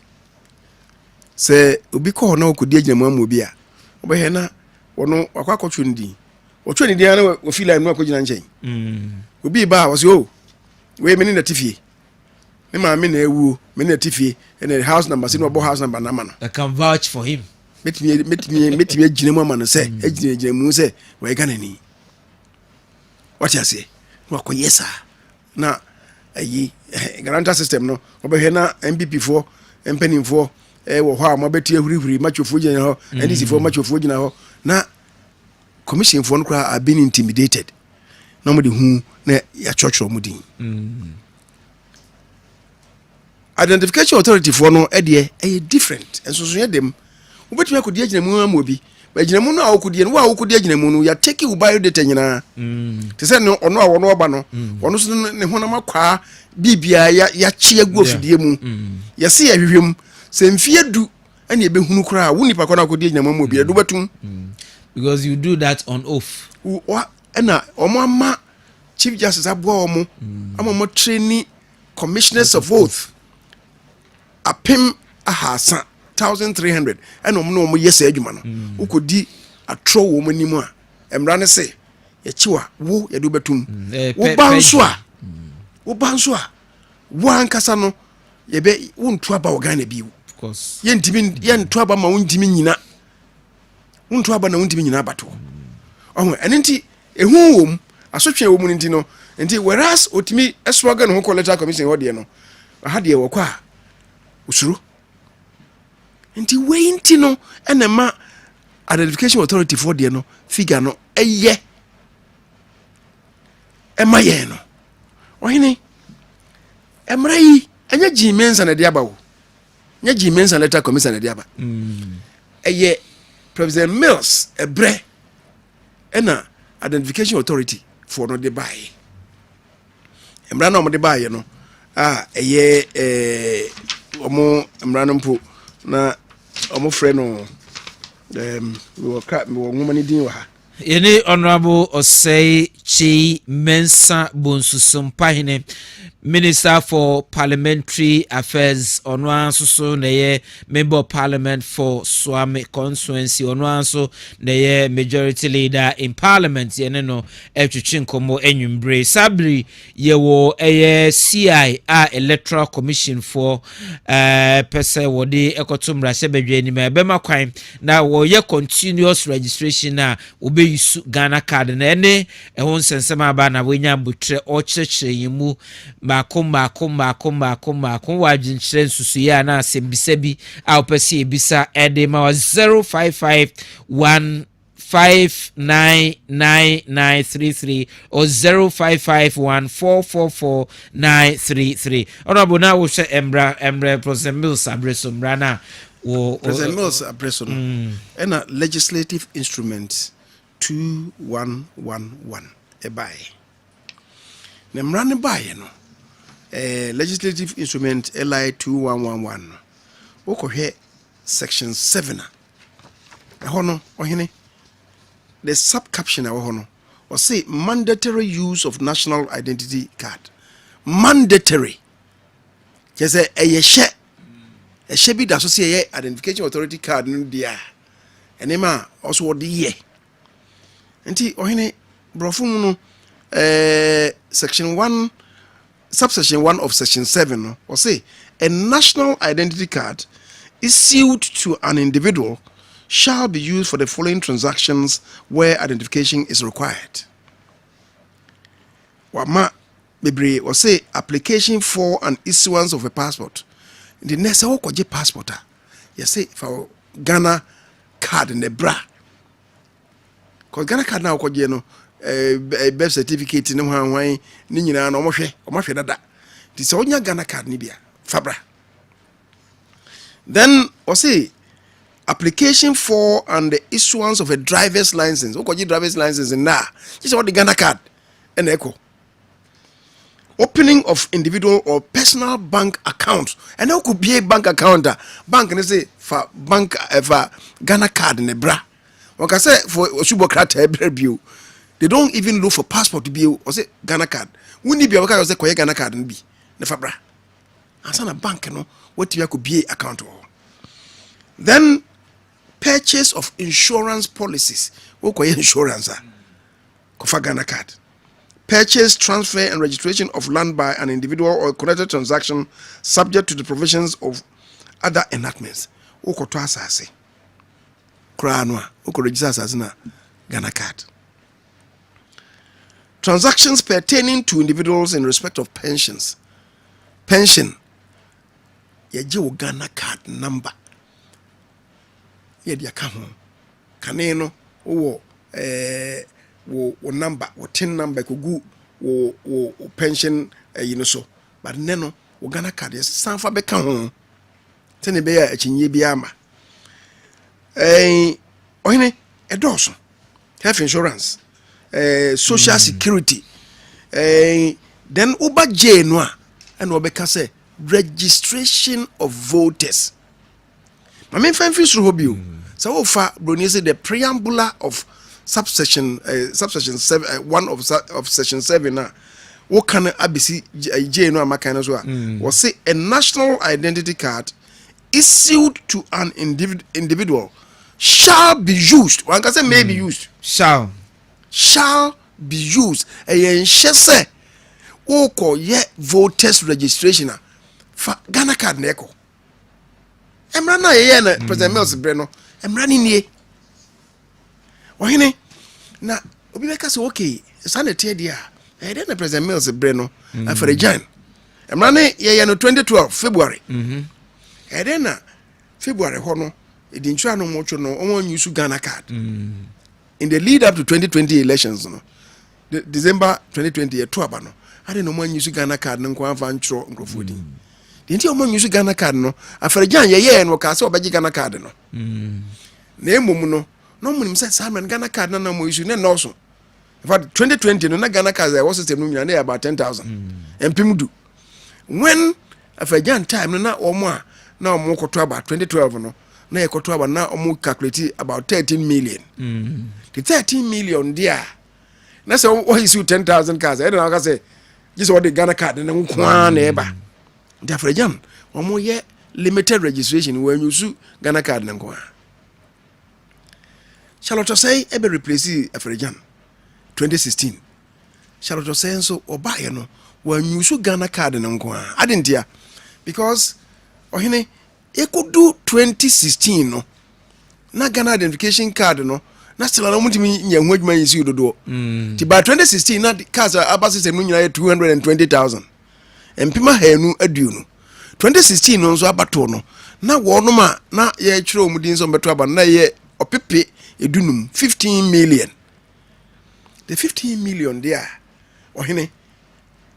Speaker 4: obi ko na okodi agyinamu amobia. Obe na wono akwakotu ndi. Ocho ni dia na we feel like no akogina nchen. Obi ba was yo. We me ni na tifie. Me ma me na ewu, me na tifie and the house number say no bo house number na ma no.
Speaker 1: I can vouch for him.
Speaker 4: Metimi agyinamu ama no say agyinamu say we Ghana ni. What you say? No akoyesa. Na ayi guarantor system no obehwe na MPP for MPN for wo ho a mabeti ahurihuri machofo gina ho NDC for machofo gina ho na commission for no are being intimidated. Nobody who na ya church or mudin. identification authority for no edie different and so so dem wobetumi akodi agina mu amobi ba gina mu no a wokodi no wa wokodi agina mu no ya take u bio data nyina te se no ono a wono oba no wono so ne honam akwa bibia ya chi agu ofidie mu ya se ya hwehwem se mfie du ane ebehunu kura wo nipa kɔ na akodi agina mu amobi edu betum
Speaker 1: because you do that on oath
Speaker 4: wa na omo ama chief justice abo omo ama training commissioners of oath apem ahasa 1300 and no yes adwuma no ukodi atro wo manimu a emra ne se ye chiwa wo ye do betum wo banso a wo ankasa no ye be wontu aba Ghana bi
Speaker 1: of course
Speaker 4: ye ntimi ye ntu aba ma wontimi nyina wontu aba na wontimi nyina abato ohun enenti ehu wom asotwe wo mu nti no nti whereas otimi eswaga no ho electoral commission ho de no ha de wo kwa usuru nti weinti no enema identification authority for de no figure no eye emaye no ohini emra yi enya jimensa na de aba wo nya jimensa electoral commission na de aba eye President Mills ebre ena identification authority for no de buy emra na mo de buy no eye omo emra no mpo na omo frɛ no wo ngomani din wa ha
Speaker 1: yene honorable Osei Chi Mensa Bonsusumpahine Minister for Parliamentary Affairs onwanso na ye Member of Parliament for Swami constituency onwanso na ye Majority Leader in Parliament yene no etwetwenkomo enwumbre sabri ye wo eye CI Electoral Commission for pese wode ekotumra sebedwe ni mebema kwan na wo ye continuous registration na obeyisu Ghana card na ene ehon sensema ba na wenya butre ochechire yimu makom wajinchire nsusu ya na sembisebi a opesi ebisa ede ma 0551599933 or 0551444933 honorable na wo hwe emra President Mills abreso mrana wo
Speaker 4: President Mills abreso no ena legislative instrument 2111 ebae na mrane bae no legislative instrument LI 2111 wokohwe section 7 hono ohene the subcaption hono or say mandatory use of national identity card mandatory jese eyehye bi da so say identification authority card no dia enema also wode ye nti ohene brofo mu no section 1 subsection 1 of section 7 or say a national identity card issued to an individual shall be used for the following transactions where identification is required. Wama bebre or say application for an issuance of a passport. The next okoje passport you say for Ghana card in the bra. Cause Ghana card now okoje no birth certificate ne hwan ni nyina na omohwe dada. This onya Ghana card ni bia fabra. Then or say application for and the issuance of a driver's license. Okoji driver's license na. Just what the Ghana card and echo. Opening of individual or personal bank account. And now could be a bank account. Bank and say for bank for Ghana card in the bra. Like I say for Subocrat bill. They don't even look for passport to be or say Ghana card. We need be a say Ghana card and be never bra. As a bank, no, what you could be account. Then purchase of insurance policies. What insurance? Kofa Ghana card. Purchase, transfer, and registration of land by an individual or connected transaction subject to the provisions of other enactments. Oko to asase. Kranwa. Oko register asase na Ghana card. Transactions pertaining to individuals in respect of pensions. Pension. Yaje wo Ghana card number. Ye dia ka ho. Kane no wo wo number, wo tin number ko gu wo pension so. But neno wo Ghana card yes san fa beka ho tene be ya akinye bi ama ohene edoso health insurance social security then uba J no a and obeka say registration of voters ma me fan fi suru hobio so wo fa broni say the preamble of subsection 7 one of section 7 na what can abisi J no amaka no so a was say a national identity card issued to an individual shall be used. One can say may be used.
Speaker 1: Shall
Speaker 4: be used. A say oko ye voters registration for Ghana card neko. Emra na ye na President Mills Breno. Emra ni nie. Ohene na obi beka say okay, sanity dia. Then the President Mills Breno Ohene Gyan. Emra ne ye no 2012 February. Then na February hono the insurance no much no on use Ghana card in the lead up to 2020 elections no December 2020 to aba no I don't know man use Ghana card no kwa fa ntro nkrofo din the nti o man use Ghana card no Ohene Gyan ye no ka se obaji Ghana card no na emom no munim say Simon Ghana card na mo use na no so in fact 2020 no na Ghana card was system no nyina na about 10,000 empim du when Ohene Gyan time no na omo a na omo koto about 2012 no na yekoto aba na omo calculate about 13 million the 13 million there na say what is you 10,000 cars I don't know say just what the Ghana card na nkwa na eba the Ohene Gyan omo ye limited registration when you use Ghana card na nkwa Charlotte say ebe replace Ohene Gyan 2016 Charlotte say so oba ye no when you use Ghana card na nkwa adentia because ohene e could do 2016 no na Ghana identification card no na still na mutimi nya ho adwuma yisi dodo ti by 2016 na cars aba system no nyina 220,000 empima hanu aduonu 2016 no nso abato no na wono ma na ye kyerɛ omudin so beto aba na ye opepe edunum 15 million the 15 million there ohene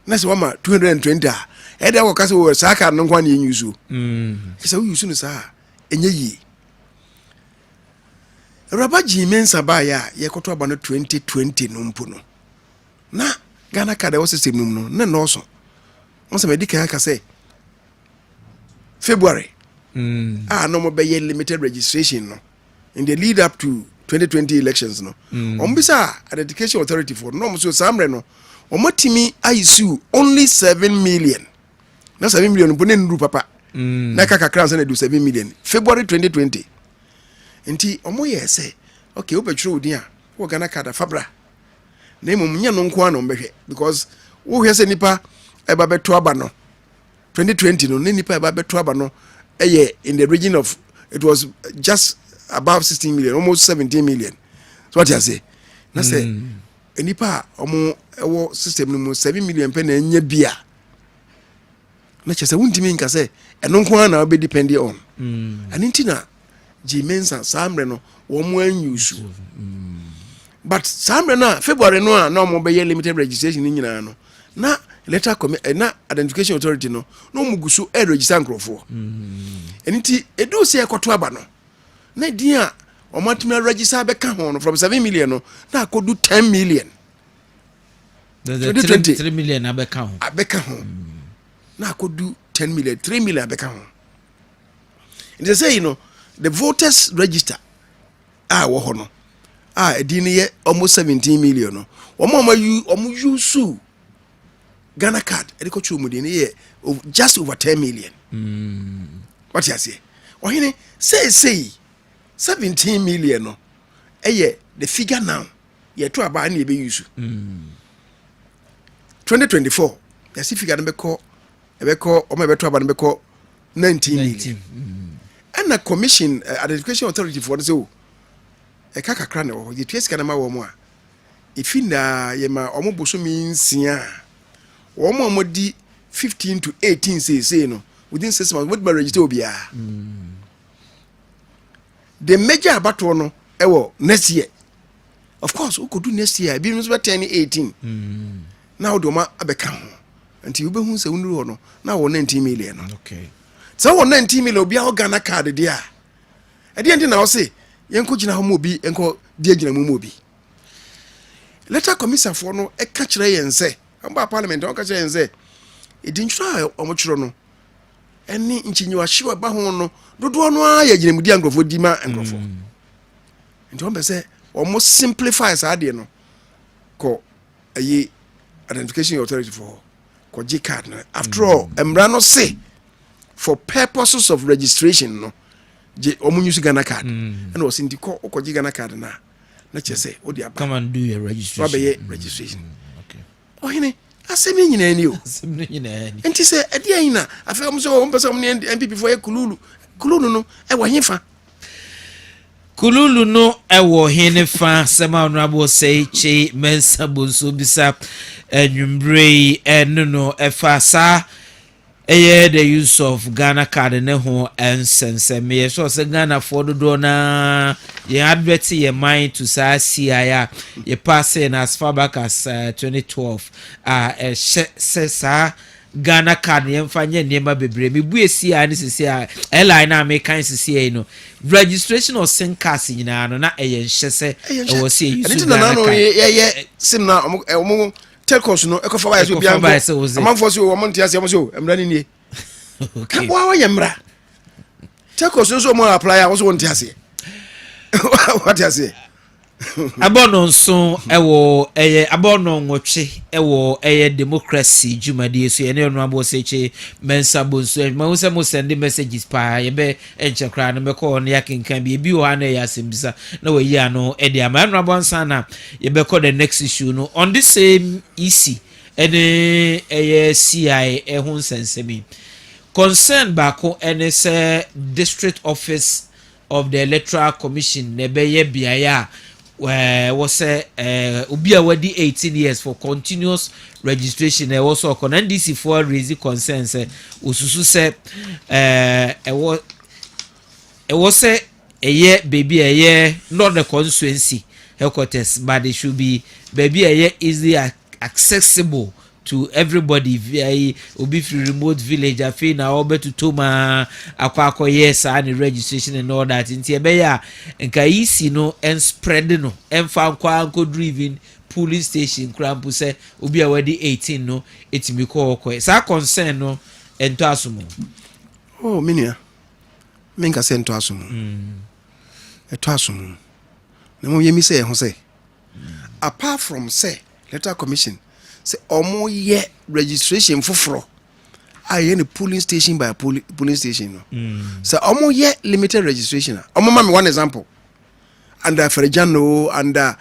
Speaker 4: na se wama 220 eda wo kase wo sa card no kwa na yenyusu kise wo yusu no sa enye yi raba jimensa ba ya yekoto aba no 2020 no mpo no na Ghana card wo system no na no so won se medika ka say February no mo be limited registration no in the lead up to 2020 elections no ombisa education authority for no mo so samre no omotimi isu only 7 million na 7 million mpo nenu papa na kaka crown na do 7 million February 2020 enti omo ye say okay obetwere odin a wo Ghana card fabra na emom nya no nko ano mbehwe because wo hwe say nipa eba beto aba no 2020 no nipa eba beto aba no in the region of it was just above 16 million almost 17 million so what you say na say nipa omo ewo system no 7 million pe na nya bia na chese wuntimi nka say eno nko ana be depend on anintina jimensa samre no wo mo anyusu but samre na February no a na mo be limited registration ni nyina no na letter na identification authority no mugusu register nkrofo aninti edu se ekoto aba no na dia o matumi register be ka ho no from 7 million no na akodu 10 million
Speaker 1: the 3 million abeka
Speaker 4: ho na akodu 10 million 3 million abeka ho they say you know the voters register wo ho no edini ye almost 17 million no omo use Ghana card ediko chumudi ni ye just over 10 million what you say ohene say 17 million no the figure now ye to aba na e be use 2024 the figure na be call omo be to aba na be call 19 million and the commission identification authority for say e kaka kra na wo ye tieska na ma wo mo a ifinda ye ma omo bosomi nsia omo di 15 to 18 say no within 6 months what be register obia the major battle no next year of course we could do next year be 10 18 now do ma abeka ho nti you be hu se unru ho no na wo 19 million no
Speaker 1: okay
Speaker 4: so wo 19 million obi a Ghana card dia e de na wo se yenko gina ho mo bi enko die gina mo mo bi letter commission for no e ka kire yen se amba parliament o ka kire yen se e di ntwa o mo kire no eni nchinyiwa hyewa ba ho no dodo no a ya gina mu di ankrofo di ma ankrofo nti o be se o mo simplify sa de no ko ayi identification authority for ko G card no after all emra no say for purposes of registration no je omo use Ghana card and was in the ko G Ghana card na che say o dia ba
Speaker 1: come and do your registration
Speaker 4: registration
Speaker 1: okay
Speaker 4: Ohene asemi nyina ni o
Speaker 1: asemi nyina ni
Speaker 4: enti say e dia nyina afa omo so omo pese omo ni MPP for kululu no e wa hefa
Speaker 1: kululu no ewo hene fa sema honorable say che mensa bonso bisa enwumbre no efa sa the use of Ghana card ne ho ensense me so se Ghana for do na ye advert ye mind to sa CIA ye pass in as far back as 2012 se sa Ghana card ye mfanye niema bebre me bu CIA ni CIA airline na me kan CIA no registration or senkas nyina no na eye nhese e wo se use Ghana card
Speaker 4: ye sim na omo telcos no ekofa ba so bia amanfo so wo monte ase mo so emra ni nie okay wa wa yemra telcos no so mo apply a wo so wonte ase what you say
Speaker 1: abono nso ewo abono nwotwe ewo democracy jumadi so ye ne no abo seche mensa bonso ma wose mo send messages pa ye be enche kra no me call no yakenkan bi o ha na ya sembisa na we yi ano de ama no abo nsa na ye be call the next issue no on the same EC ene CI ehun sensemi concern baako ene say district office of the electoral commission ne be ye biaya was obi a wadi 18 years for continuous registration e was on NDC for raise concerns osusu say e was baby not the constituency headquarters but it should be baby easily accessible to everybody via obi free remote village afi na obe to toma akwa yes and registration and all that nti ebe ya nka isi no and spread no emfa kwa anko driven police station krampu say obi a wadi 18 no etimi ko okọ sa concern no ento asumo
Speaker 4: oh minia menka se ento asumo eto asumo na mo yemi say ho say apart from say electoral commission say omo ye registration foforo aye ne polling station by polling station no say omo ye limited registration omo ma me one example under Ferjano under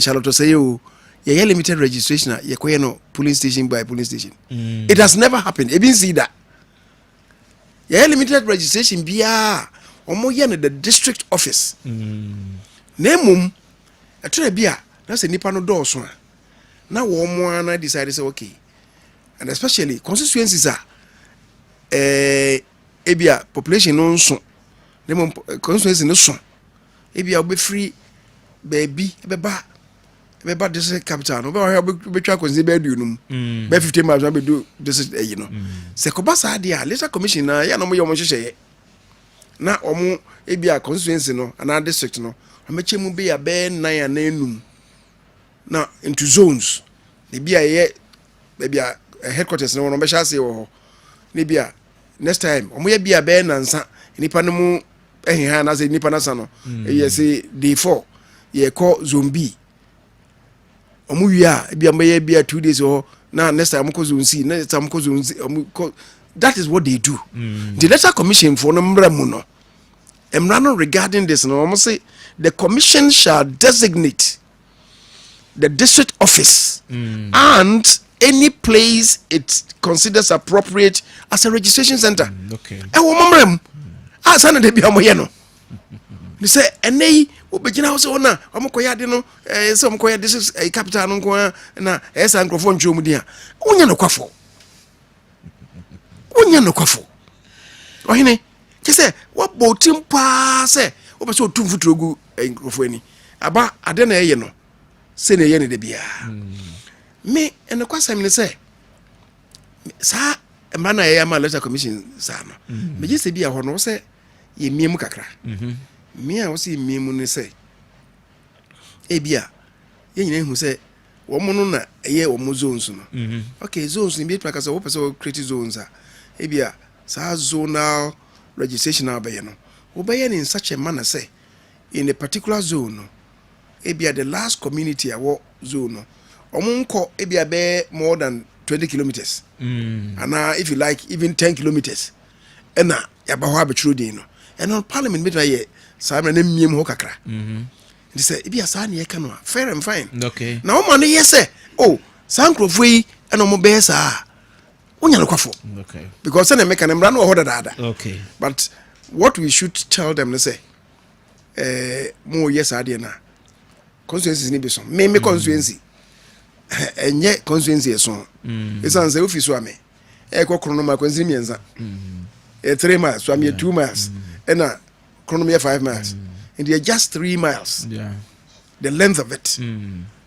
Speaker 4: Charlotte Sayo ye limited registration ye koye no polling station by polling station it has never happened e been see that ye limited registration bia omo ye no the district office na mum etre bia na say nipa no do so na wo mo ana decide say okay and especially constituencies are ebia population no nso dem constituency no so ebia obe free baby ebeba district capital no be twa constituency be du no be 50 miles be do district you know se ko ba sa dia leisure commission na ya no mo ye mo hwehwe na omo ebia constituency no ana district no amechemu be ya be 9 na enum na into zones ne bia ye bia headquarters no be sha say wo ne bia next time omo ye bia be nansa nipa no mu ehiha na say nipa na sa no ye say day 4 ye call zombie omo wi a bia me ye bia 2 days o na next time ko zone C next time ko zone C that is what they do the electoral commission for no mra mu no emra no regarding this no omo say the commission shall designate the district office and any place it considers appropriate as a registration center.
Speaker 1: Okay.
Speaker 4: E wo mamrem asa na de bia mo ye no. Ni say enei obegina ho se wona omokoya de no se omokoya district capital no nko na esa nkrofo ntwe mu dia. Wonya no kwafo. Wonya no kwafo. Ohene ke se wo botim pa se wo be so otumfu trogu nkrofo ani. Aba ade na ye no. Se ne ye ne de bia. Me ene kwasam ne say sa mana ya ma letter commission sa no me je se bia ho no se ye miem kakra me a wo se miem ne se e bia ye nyina hu se wo mo no na ye wo mo zones no okay zones ni bi twa ka se wo pese wo create zones a e bia sa zonal registration na be no wo be in such a manner say in a particular zone no e bia the last community a wo zone no omunko e bia be more than 20 kilometers and if you like even 10 kilometers ena ya ba ho abetro din no and on parliament bit ye sa na miem ho kakra they say e bia sa na ye ka no fair and fine
Speaker 1: okay
Speaker 4: na o man ye say oh sankrofo yi ena mo be sa onya no kwafo
Speaker 1: okay
Speaker 4: because na make na mra no ho dada
Speaker 1: okay
Speaker 4: but what we should tell them say mo yes ade na constituencies ni be so me constituency enye constituency so esan say office wa me ekokro no ma constituency mienza 3 miles so am 2 miles na krono me 5 miles and they are just 3 miles
Speaker 1: yeah
Speaker 4: the length of it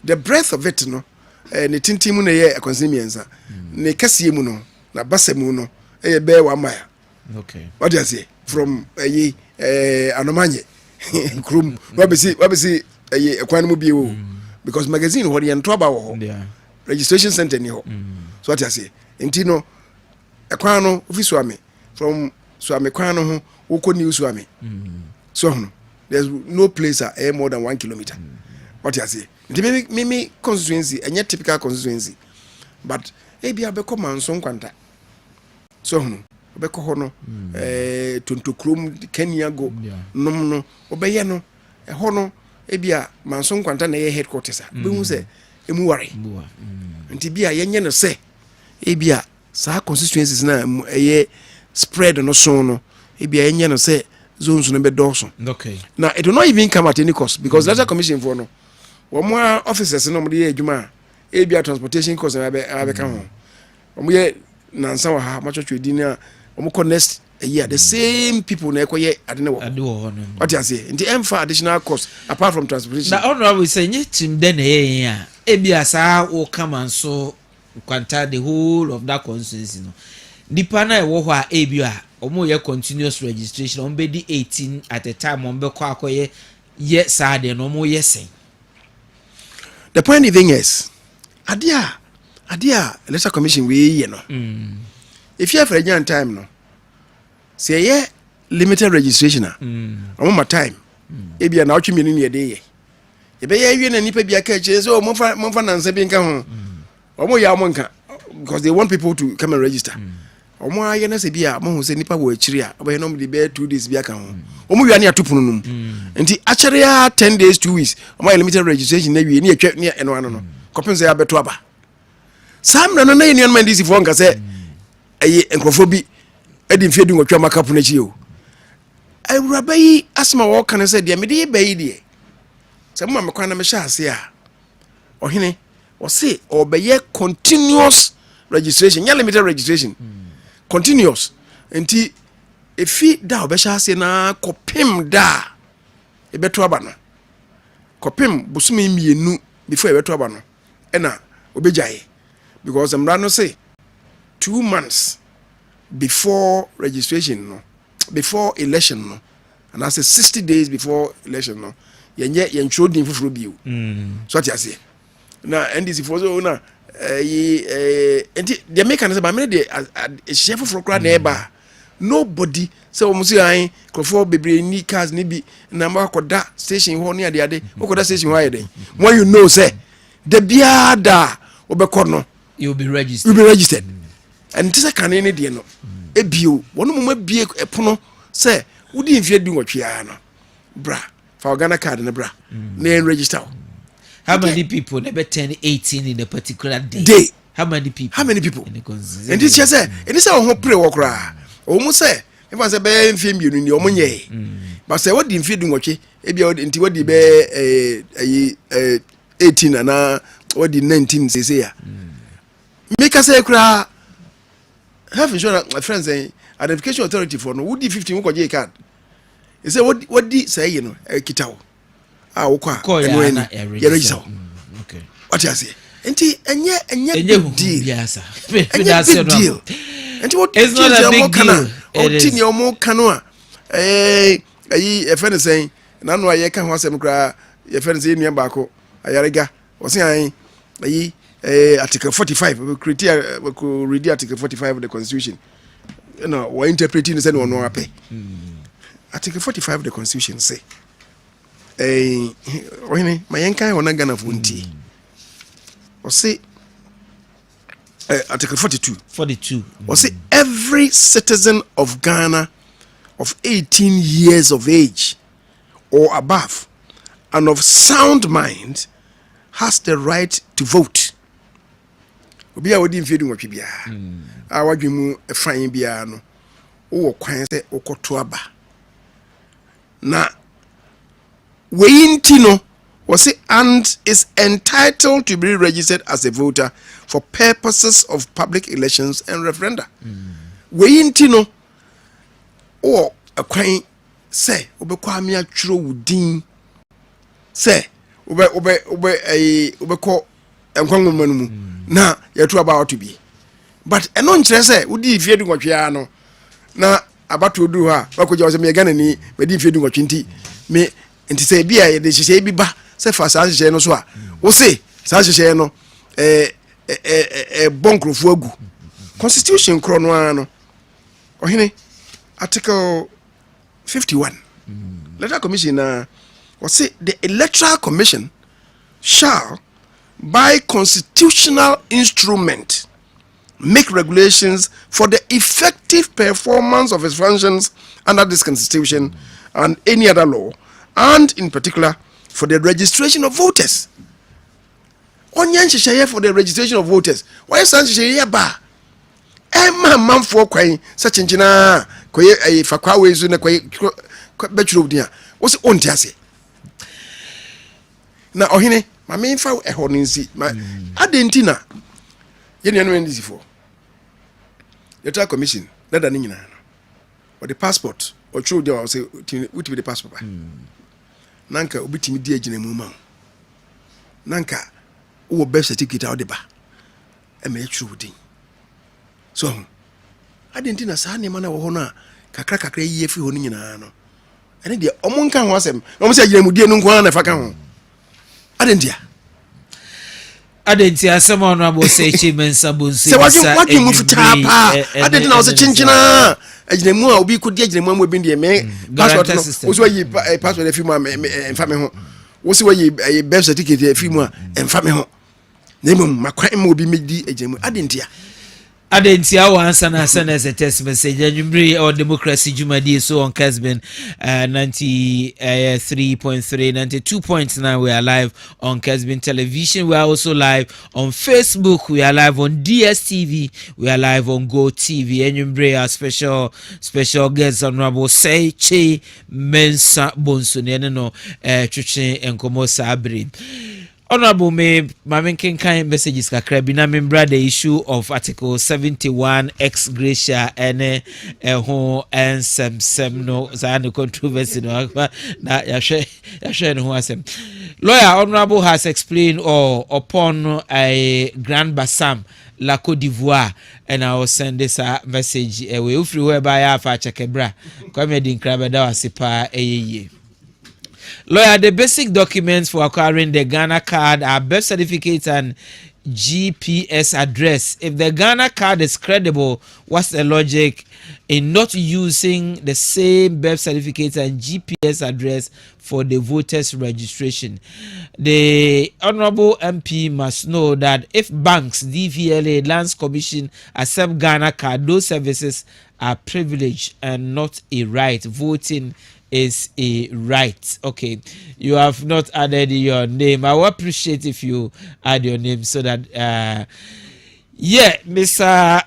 Speaker 4: the breadth of it no ne tintimu na ye constituency mienza ne kase mu no na basemu no e be 1 mile
Speaker 1: okay
Speaker 4: what do you say from anomanye krum wabesi ekwan mu biwo because magazine ho ye ntoba wo
Speaker 1: yeah
Speaker 4: registration center ni ho so what you say intino ekwan no office ame from so ame kwan no ho woko news ame so no there's no place more than 1 kilometer what you say me constituency enye typical constituency but bia be come anso kwanta so no obeko ho no tontokrom Kenya go nom no obeye no ho no ebia manso kwanta na ye headquarters be hu se emu ware nti bia yenye no se ebia sa constituencies na eye spread no so no ebia yenye no se zones no be doso
Speaker 1: okay
Speaker 4: now it will not even come at any cost because that's a commission for no one more officers no dey adwuma ebia transportation cost na be ka ho omo ye nansa wa ha machocho di na omo connect year the same people na ekoye adene wo what you say nti emfa additional cost apart from transportation
Speaker 1: na honorable say nye tim de na ye a ebia sa wo kama nso kwanta the whole of that constituency no dipa na e wo ho a ebia omo ye continuous registration on be di 18 at a time on be kwa akoye ye sa de no omo ye sen
Speaker 4: the point even is adia election commission we ye no if you have a young time no say ye limited registration omo ma time ebia na otwe mienu ne de ye be ye wie na nipa bia ka che so monfa nansa bi nka ho omo ya mo nka because they want people to come and register omo aye na se bia mo hu se nipa wo akiri a obo ye no de be 2 days bia ka ho omo wi ane atopunu num nti akere ya 10 days 2 weeks omo ya limited registration na wie ne atwa ne eno ano no kopense ya beto aba sam na na ye ne man disi fo nka se aye enkrofo bi edi mfie di nwotwa makapu na chi o awuraba yi asma wo kan se de me de ba yi de se mo amekwa na me sha ase a ohene o se obeye continuous registration ya limited registration continuous enti efi da obesha ase na kopim da ebeto aba no kopim busumi mienu before ebeto aba no ena obejaye because amra no say 2 months before registration no before election no and I say 60 days before election no yenye yencho din fufuro biu so ati ase na NDC for so na enti the make an say ba me de chef fufuro kra na eba nobody say omusi an krofo bebre ni cars ni bi na ma koda station ho ni ade koda station ho ayede when you know say the biada obekọ no
Speaker 1: you will be registered
Speaker 4: and this can any de no ebio wono mo mabie epono say wodi mfie di nwotwe no bra fa Ghana card na bra na register.
Speaker 1: How many people never turn 18 in a particular day? How many people?
Speaker 4: And this just say it is how pray work ra almost say if I say be mfie mienu ni omonye but say what di mfie di nwotwe ebia nti what di be 18 na what di 19 say ya make us say kra health insurance my friends say identification authority for no would di 15 ko je card he say what di say you know kitawo wo kwa
Speaker 1: you register.
Speaker 4: Okay what you say Enti enye big deal.
Speaker 1: It's
Speaker 4: Big deal. Enti what
Speaker 1: it's not a big deal.
Speaker 4: Otini omo kanu a ayi e friend saying na no aye ka ho asem kra ye friend say nua baako ayarega o say ayi article 45 we read article 45 of the constitution. You know, we interpreting say no ape. Article 45 of the constitution say Ohene mayenkan wona Ghana funti. O say Article 42. Or say every citizen of Ghana of 18 years of age or above and of sound mind has the right to vote. Obi a wodi mfedu nwatwe bia. A wadwemu efan bia no. Wo kwan se okoto aba. Na weintino was it and is entitled to be registered as a voter for purposes of public elections and referenda. Weintino or a quain say obekwamia churo wudin say obeko enkwangumanumu na yetu about to be. But enon chere say udi ifiedu nwatwe no na abatu du ha bakoja wose me Ghana ni me di ifiedu nwatwe nti me nti say bia ye de hye bi ba se fa sa hye no so a wo se sa hye no bonkrofo agu constitution kro no ano Ohene article 51 electoral commission was say the electoral commission shall by constitutional instrument make regulations for the effective performance of its functions under this constitution and any other law, and in particular for the registration of voters. Onyan shisheye for the registration of voters. Why san shisheye ba? Man for kwai such engineer koye a fakwa wezu na koye betro dia. What's onti ase? Na Ohene, my main fa ehoninsi. Ma adentina. Yeni anu ndisi for. Electoral commission that da nyina no. Or the passport or true dia o say with the passport. Nanka obitimi di agina mu ma. Nanka wo birth certificate awde ba. E me true din. So adentina sa ne mana wo ho no a kakra yiye fi ho no nyina no. Ene de omonka ho asem. No mo say agina mu die no nko na fa ka ho. Adentia
Speaker 1: asem honorable say chimensa bonsi
Speaker 4: se wagi mu futa pa adentina was chinchina agina mu a obi ko di agina mu bi de me passport no wo so yi passport afi mu a emfa me ho wo so yi birth certificate afi mu a emfa me ho na mu makwan mu obi medi agina mu
Speaker 1: Adentia wa answer na send as a text message Anwumbre or democracy jumadi so on Kessben 93.3 92.9 we are live on Kessben television. We are also live on Facebook, we are live on DSTV, we are live on Go TV. Anwumbre our special guest honorable say che mensa bonso ne no twetwe enkomo sabri. Honorable Mamin kind messages kakra bi na membra the issue of article 71 ex gratia ene ho ensem no za no controversy no na ya hwe no ho asem. Lawyer Honorable has explained upon a Grand Bassam La Côte d'Ivoire, and I will send this message away if you whereby I fa chekebra come din krabeda wasipa eyeye. Lawyer, the basic documents for acquiring the Ghana card are birth certificate and GPS address. If the Ghana card is credible, what's the logic in not using the same birth certificate and GPS address for the voters' registration? The Honorable MP must know that if banks, DVLA, Lands Commission accept Ghana card, those services are privilege and not a right. Voting is a right. Okay, you have not added your name. I will appreciate if you add your name so that yeah, Mr.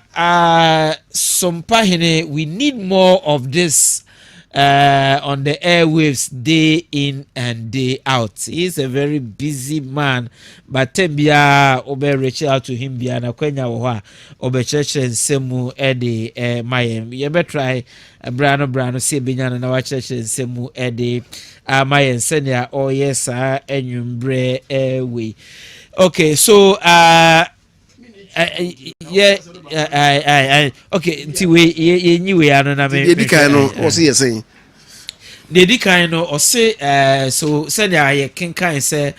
Speaker 1: Sompahene, we need more of this on the airwaves day in and day out. He's a very busy man, but tembia obe reach out to him bia na kwenya wo ha obe church nsemu ede mayem ye be try brano se benya na wa church nsemu ede mayem senia o yes Anwumbre we Okay, so yeah, okay, nti we ye we ano na me.
Speaker 4: The kind no o say saying.
Speaker 1: The kind no or say so send ya kenkan say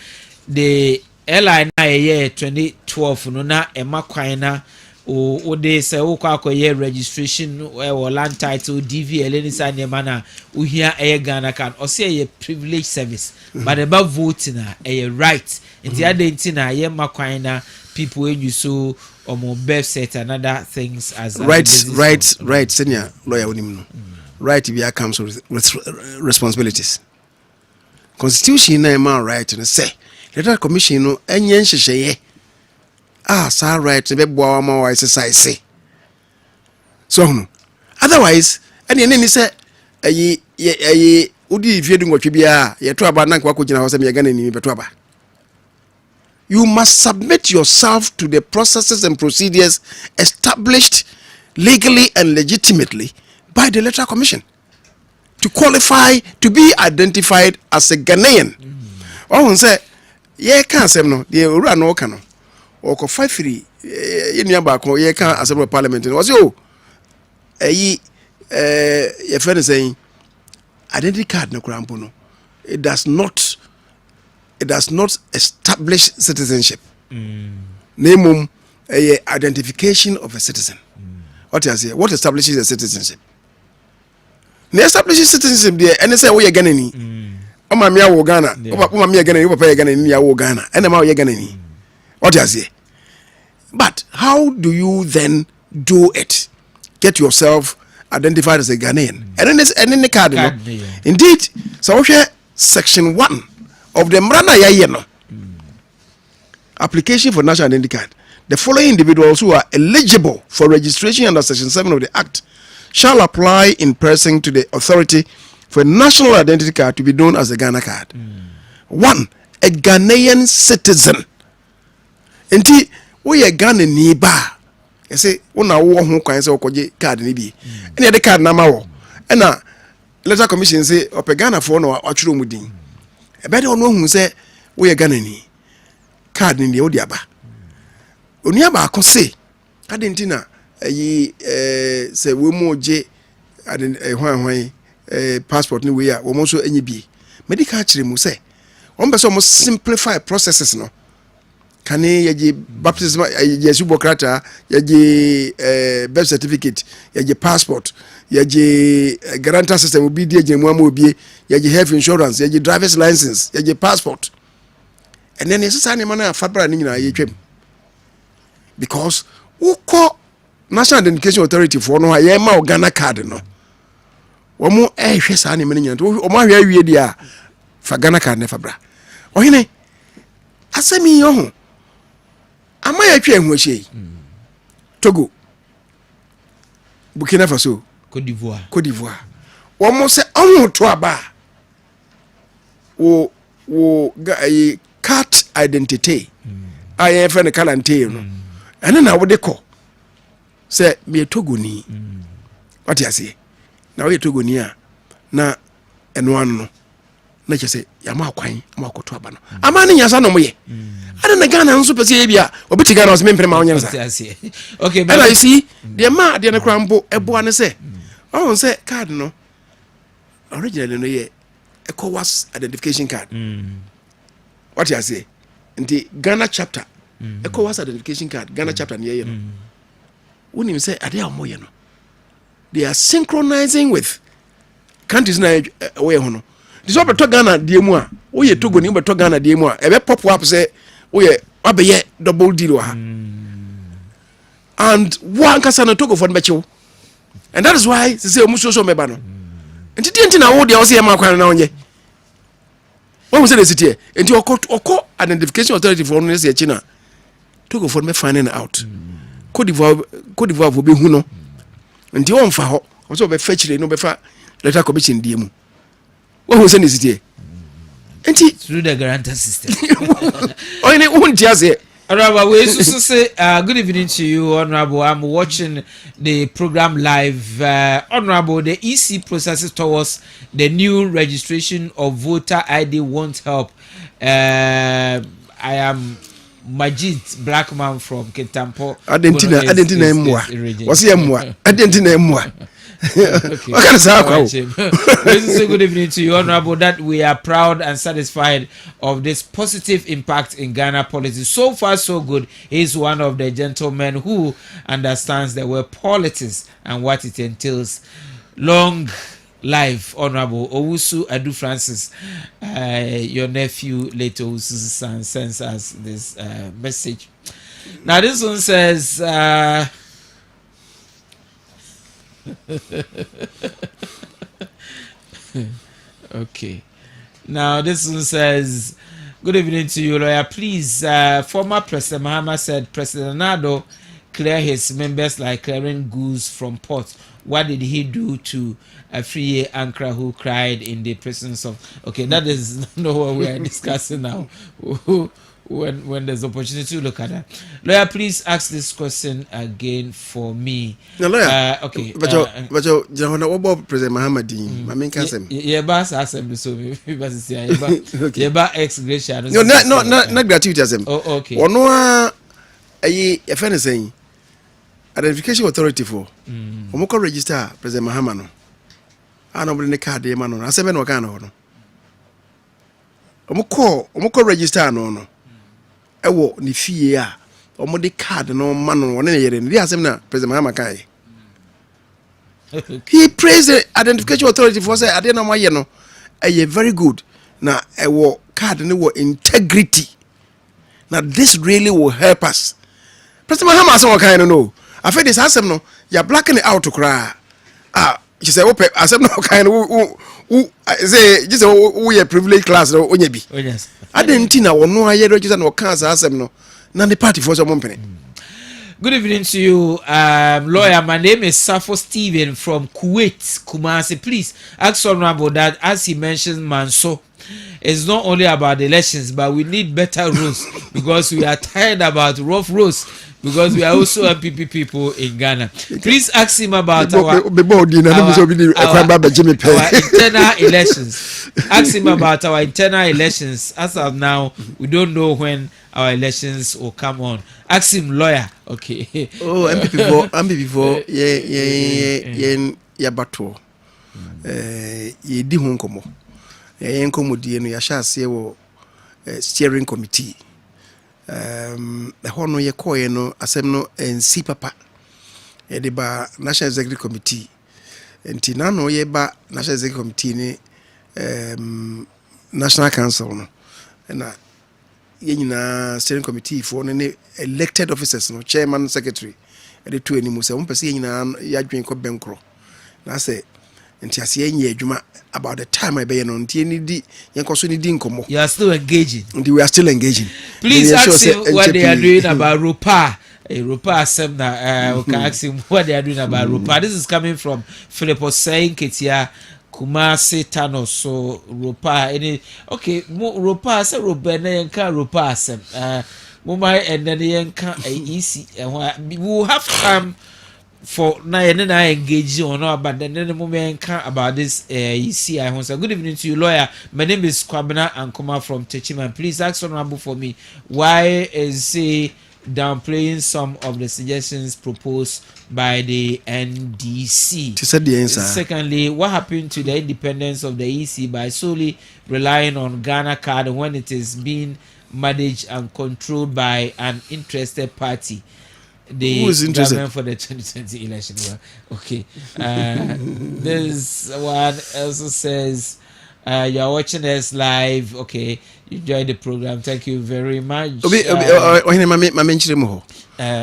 Speaker 1: the airline na ye 2012 no na ema kwan na o de say o kwa akoye registration or land title DVL any say na na o hia Ghana can or say ye privilege service but about voting na right nti ade na ye makwan na people when you so or birth set and other things as
Speaker 4: right senior lawyer onim no right be comes with responsibilities. Constitution na man right no say electoral commission no enye nhyehyeye sa right be boa ma wa exercise so no otherwise any say ayi udi fie du ngotwe bia ye to aba na kwa ko gina ho say me Ghana ni be to aba. You must submit yourself to the processes and procedures established legally and legitimately by the Electoral Commission to qualify to be identified as a Ghanaian. Oh, say, ye can't say no, the run no cano or 5-3 in your back, or ye can't assemble parliament. And was you your friend is saying identity card no crampono. It does not establish citizenship. Name a identification of a citizen. What is it? What establishes a citizenship? The establishes citizenship there, and they say we are Ghanaian. Oma mi awo Ghana. Oma mi Ghanaian. Oma papa Ghanaian. Mi awo Ghana. And ma we Ghanaian. What is it? But how do you then do it? Get yourself identified as a Ghanaian. And then the card. No? Indeed, so here section 1. Of the Mrana Yayeno application for national identity card, the following individuals who are eligible for registration under Section 7 of the Act shall apply in person to the authority for a national identity card to be known as a Ghana card. 1. A Ghanaian citizen. Enti, we a Ghanaian ni ba. You say, una wo ho kwan say okoje card ni bi. Ene de card na ma wo. Ena Electoral Commission say ope Ghana for no atwuro mu din. Ebede ono hu say we Ghanaian card ni de odiaba oniaba akose adentina yi say we mo je aden hwan passport ni we ya wo mo so enye bi medical kire mu say won be so mo simplify processes no kane yaji baptism yaji subokrata yaji birth certificate yaji passport yaji guarantor system obi die gemu ama obi yaji health insurance yaji driver's license yaji passport and then yesa ne mana fabra ni nyina yetwem because uko National Identification Authority for no aye ma Ghana card no wo mo ehwe sa ne mene nyina to wo mo ahwe awie dia fa Ghana card ne fabra ohene asemi yo ho ama ya twa ehu ohye Togo Burkina Faso
Speaker 1: Côte d'Ivoire
Speaker 4: wo mo se omo to aba wo cat identity aye fa ne kalante no ene na wo de ko se me Togo ni what you say na we Togo ni a na eno anu no na chese ya ma kwan ma akoto aba no ama ne nyasa no mo ye ada na Ghana nso pese ye bia obiti Ghana os mempere ma onye nsa
Speaker 1: okay
Speaker 4: but you see the ma de na krambo ebo ane se on say card no originally no ye ECOWAS identification card what you say in the Ghana chapter ECOWAS identification card Ghana chapter ne ye no woni say ade a mo ye no they are synchronizing with countries na we ho no this over to Ghana die mu a wo ye Togo ni wo to Ghana die mu a e be pop up say wo ye abeye double deal wa and one kasa na Togo for be chiwo and that is why say omuso so meba no enti die enti na wo de wo say ma kwan na onye wo say the city enti oko identification authority for no say china Togo for me finding out Côte d'Ivoire for be hu no enti won fa ho wo so be fa chire no be fa Electoral Commission die mu wo say the city enti
Speaker 1: through the guarantor system
Speaker 4: oyene won dia say
Speaker 1: Honorable, we so say good evening to you, Honorable. I'm watching the program live. Honorable, the EC processes towards the new registration of voter ID won't help. I am Majid Blackman from Ketampo.
Speaker 4: Adentina Emwa. What's the Emwa? Adentina Emwa.
Speaker 1: Okay. Good evening to you, Honorable. That we are proud and satisfied of this positive impact in Ghana politics. So far, so good. He is one of the gentlemen who understands the word politics and what it entails. Long life, Honorable Owusu Adu Francis. Your nephew, late Owusu's son, sends us this message. Now, this one says. Okay. Now this one says, "Good evening to you, lawyer. Please, former President Mahama said President Nado clear his members like clearing goods from port. What did he do to Afriye Ankara who cried in the presence of?" Okay, that is not what we are discussing now. When there's opportunity to look at that. Lawyer, please ask this question again for me.
Speaker 4: No, lawyer.
Speaker 1: Okay.
Speaker 4: But you know what President Muhammad my main cousin.
Speaker 1: Yeah, boss assembly so me say yeah, ex gracia.
Speaker 4: No, not gratuity assembly.
Speaker 1: Oh, okay.
Speaker 4: Or no a friend is saying identification authority for. Omoko register President Muhammad no. Ano bring the card dey man no. Asebe no kan no. Omoko register no. Ewo ni fie a omo de card no man no ne yere ni asem na President Mahama kai. He praised the identification authority for say ade na maye no very good na ewo card ne wo integrity. Now this really will help us. President Mahama asem kai no I feel this asem no ya blacking it out to cry. She say ope asem no kai no say just we privileged class no onye bi.
Speaker 1: Oh yes.
Speaker 4: Adentina wono aye register no cancer asem no na the party for some company.
Speaker 1: Good evening to you, lawyer. My name is Safo Steven from Kuwait, Kumasi. Please ask Honorable that as he mentioned Manso, it's not only about the elections, but we need better rules because we are tired about rough rules because we are also MPP people in Ghana. Please ask him about our internal elections. Ask him about our internal elections. As of now, we don't know when our elections will come on. Ask him, lawyer. Okay.
Speaker 4: Oh, MPP for yeah bato. Ye di ho nkomo. Nkomo die no ya sha ase wo steering committee. Ho no ye koye no asem no nsi papa. Ye de ba National Executive Committee. Enti na no ye ba National Executive Committee ni National Council no. Na yɛnyina steering committee for ne elected officers no chairman secretary the two animu sɛ wompɛ sɛ yɛnyina yɛadwen kɔ bɛnkoro na sɛ nti ase yɛnyɛ adwuma about the time I bɛyɛ no nti yɛni di yɛnkɔ so ne di nkɔmmɔ.
Speaker 1: You are still engaging.
Speaker 4: Nti we are still engaging.
Speaker 1: Please ask him what they are doing about Rupa. Rupa asem na we can ask him what they are doing about Rupa. This is coming from Philip Osei Ketia Kumasi Tano. So Rupa any okay Rupa say Rupa na yenka Rupa asem mumai and then yenka easy we will have time for na engage on but then the moment about this easy I want to good evening to you, lawyer. My name is Kwabena Ankoma from Techiman. Please ask Honorable for me why is he downplaying some of the suggestions proposed by the NDC.
Speaker 4: She said the answer.
Speaker 1: Secondly, what happened to the independence of the EC by solely relying on Ghana card when it is being managed and controlled by an interested party? The
Speaker 4: who is interested
Speaker 1: for the 2020 election? Well, okay. This one also says you are watching us live. Okay, you enjoy the program. Thank you very much.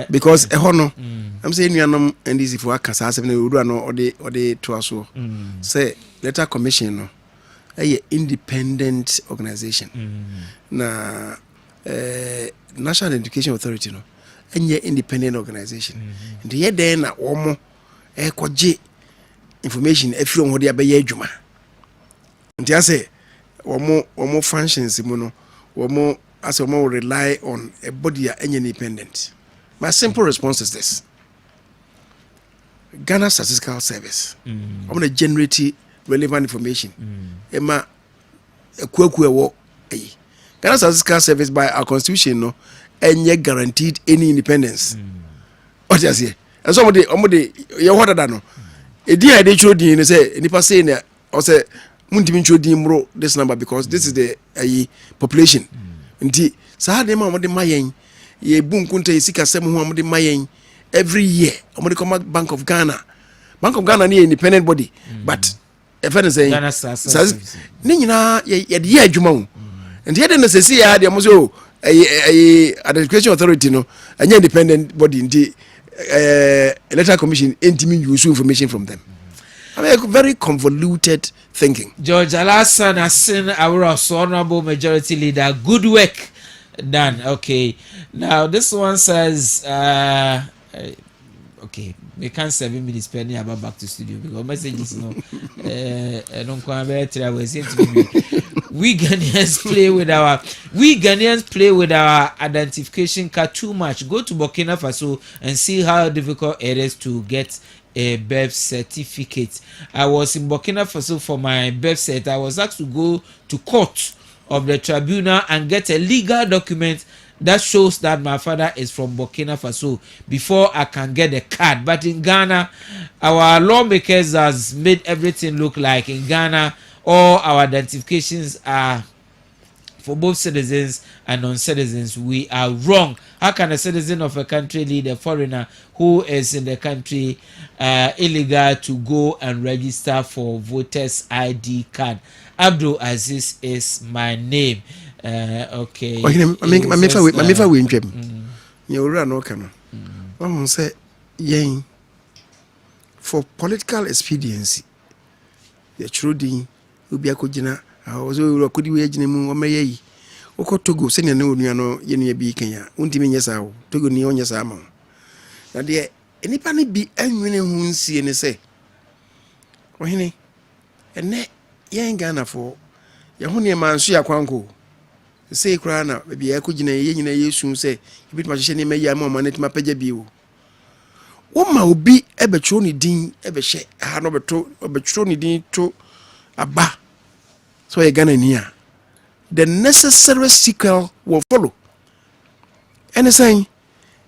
Speaker 4: Because I'm saying you are not NDC for Akasa or the to us. Say letter commission no a independent organization. Na National Education Authority no any independent organization. And the then na omo kwaje information every on the abeye adwuma. Nti ase omo functions mu no omo as omo rely on a body independent. My simple response is this: Ghana Statistical Service omo na generate relevant information. Ema ekueku ewo Ghana Statistical Service by our constitution no any guaranteed any independence. What you say? And somebody you what that no. A dear they showed you say nipa say na or say muntimi show dimro this number because this is the population. Nti sa de ma mo de mayen ye bunkunta isika sem ho mo de mayen every year. Mo de come Bank of Ghana. Bank of Ghana ni independent body but if any say
Speaker 1: Ghana
Speaker 4: ni nyina ye de adwuma wo. Nti ye de no sesi ya de mo so education authority no anya independent body nti electoral commission intimi use information from them. I mean, very convoluted thinking.
Speaker 1: George Alasan Asin, our honorable majority leader, good work done. Okay, now this one says, okay, we can't 7 minutes pending about back to studio because messages no, don't come better. We Ghanaians play with our identification card too much. Go to Burkina Faso and see how difficult it is to get a birth certificate. I was in Burkina Faso for my birth cert. I was asked to go to court of the tribunal and get a legal document that shows that my father is from Burkina Faso before I can get the card. But in Ghana, our lawmakers has made everything look like in Ghana all our identifications are for both citizens and non-citizens. We are wrong. How can a citizen of a country lead a foreigner who is in the country illegal to go and register for voters ID card? Abdul Aziz is my name. Okay.
Speaker 4: Mamifa we ntwem. Ye ora no kana. One say yen for political expediency. The trudin obi akogina awozo ora kodi we agina mu omeye yi. Oko Togo se ne onua no ye ne bi kan ya. Untimi nyesa wo. Togo ni onyesa ama. Na de enipa ne bi anwene hu nsie ne se. Ohene ene yen Ghana for ye ho ne manso ya kwanko. Say krana baby akogina ye nyina yesu se bit ma hye ne mayi ama ma netima pagya bi wo. Wo ma obi ebetwo ne din ebehye ha no beto obetwo ne din to aba. So ye Ghana ni a the necessary sequel will follow. And saying,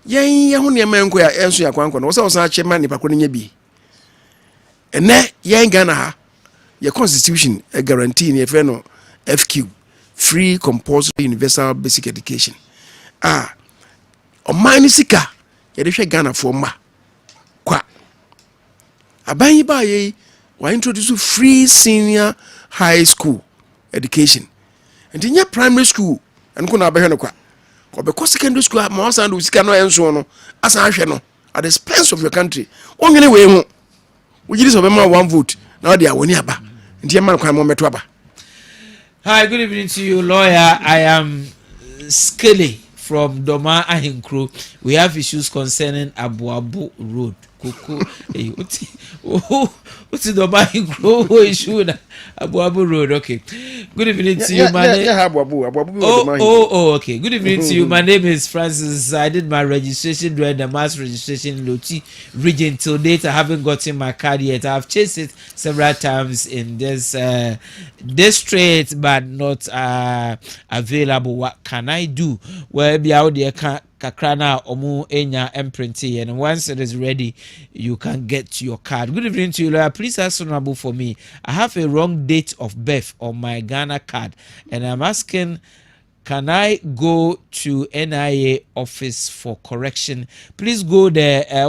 Speaker 4: ye ho ne manko ya enso ya kwanko no wo se wo san ache ma nipa ko ne nya bi. Ene ye Ghana ha your constitution a guarantee ne fe no FQ, free compulsory universal basic education. Omani sika ye de hwe Ghana for ma kwa aban ba ye wa introduce free senior high school education. And in your primary school, and kuna be kwa. Or because secondary school, ma wasan do sika no enso no, asa ahwe no at the expense of your country. Ongene we hu. We give this one vote. Now they are woni aba. Nti man kwa mo meto aba.
Speaker 1: Hi, good evening to you, lawyer. I am Skelly from Doma Ahinkro. We have issues concerning Abu Road. Kuku, what's the Doma Ahinkro issue? Abu Road. Okay. Good evening to you, my name. Okay. Good evening to you. My name is Francis. I did my registration during the mass registration in Loti region. Till date, I haven't gotten my card yet. I've chased it several times in this district, but not available. What can I do? Well, be out there kakrana omu enya imprinting, and once it is ready, you can get your card. Good evening to you, lawyer. Please ask honorable for me. I have a wrong date of birth on my Ghana card, and I'm asking, can I go to NIA office for correction? Please go there. They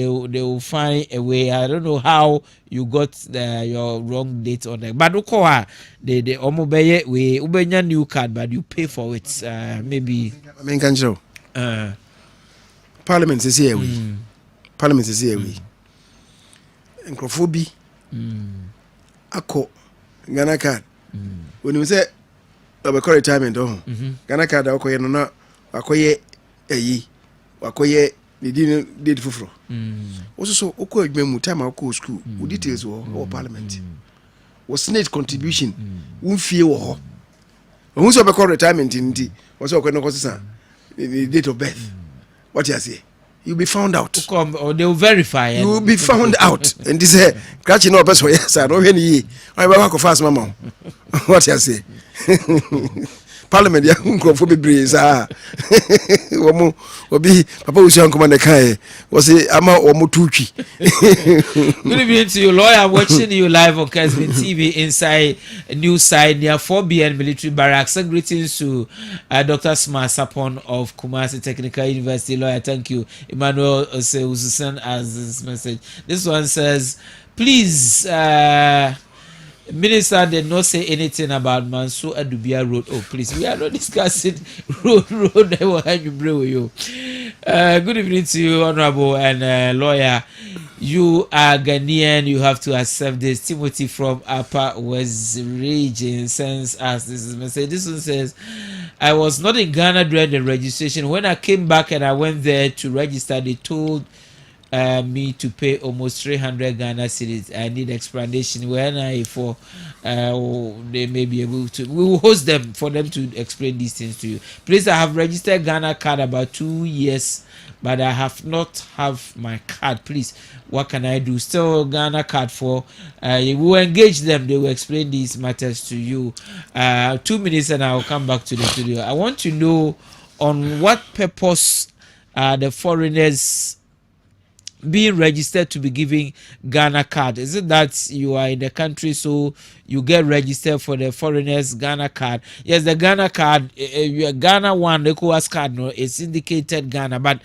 Speaker 1: will find a way. I don't know how you got your wrong date on there, but they omobeye we ubenya new card, but you pay for it. Maybe.
Speaker 4: I mean, can you? Parliament is here. Parliament is here. Encrophobia. Ako Ghana card. When you say about retirement, Ghana card, Okoye no na Okoye Okoye the did fufro. Also, so Oko Memu time Oko school. Details or Parliament. Was Senate contribution. Won't fear. Who's about retirement in the was Okono the date of birth. What you say? You'll be found out.
Speaker 1: Or they'll verify.
Speaker 4: You will be found out. And this is catching up as well. Yes, I don't any. I will fast, mama. What you say? parliament ya nkrofo bebre sa wo obi papa usu ankoma ne kai wo say ama wo mo tutwi.
Speaker 1: Good evening to you, lawyer. I'm watching you live on Kessben TV inside news side near 4BN military barracks. And greetings to Dr. Smart Sapon of Kumasi Technical University. Lawyer, thank you. Emmanuel Ususan as this message. This one says, please, Minister did not say anything about Mansour Adubia Road. Oh, please, we are not discussing road. I will have you bring with you. Good evening to you, Honorable and lawyer. You are Ghanaian. You have to accept this. Timothy from Upper West Region sends us this message. This one says, I was not in Ghana during the registration. When I came back and I went there to register, they told me to pay almost 300 Ghana cedis. I need explanation when they may be able to. We will host them for them to explain these things to you. Please, I have registered Ghana card about 2 years, but I have not have my card. Please, what can I do? Still Ghana card for. We will engage them. They will explain these matters to you. 2 minutes and I will come back to the studio. I want to know on what purpose the foreigners being registered to be giving Ghana card. Is it that you are in the country so you get registered for the foreigners Ghana card? Yes, the Ghana card, Ghana one, the ECOWAS card, no, it's indicated Ghana, but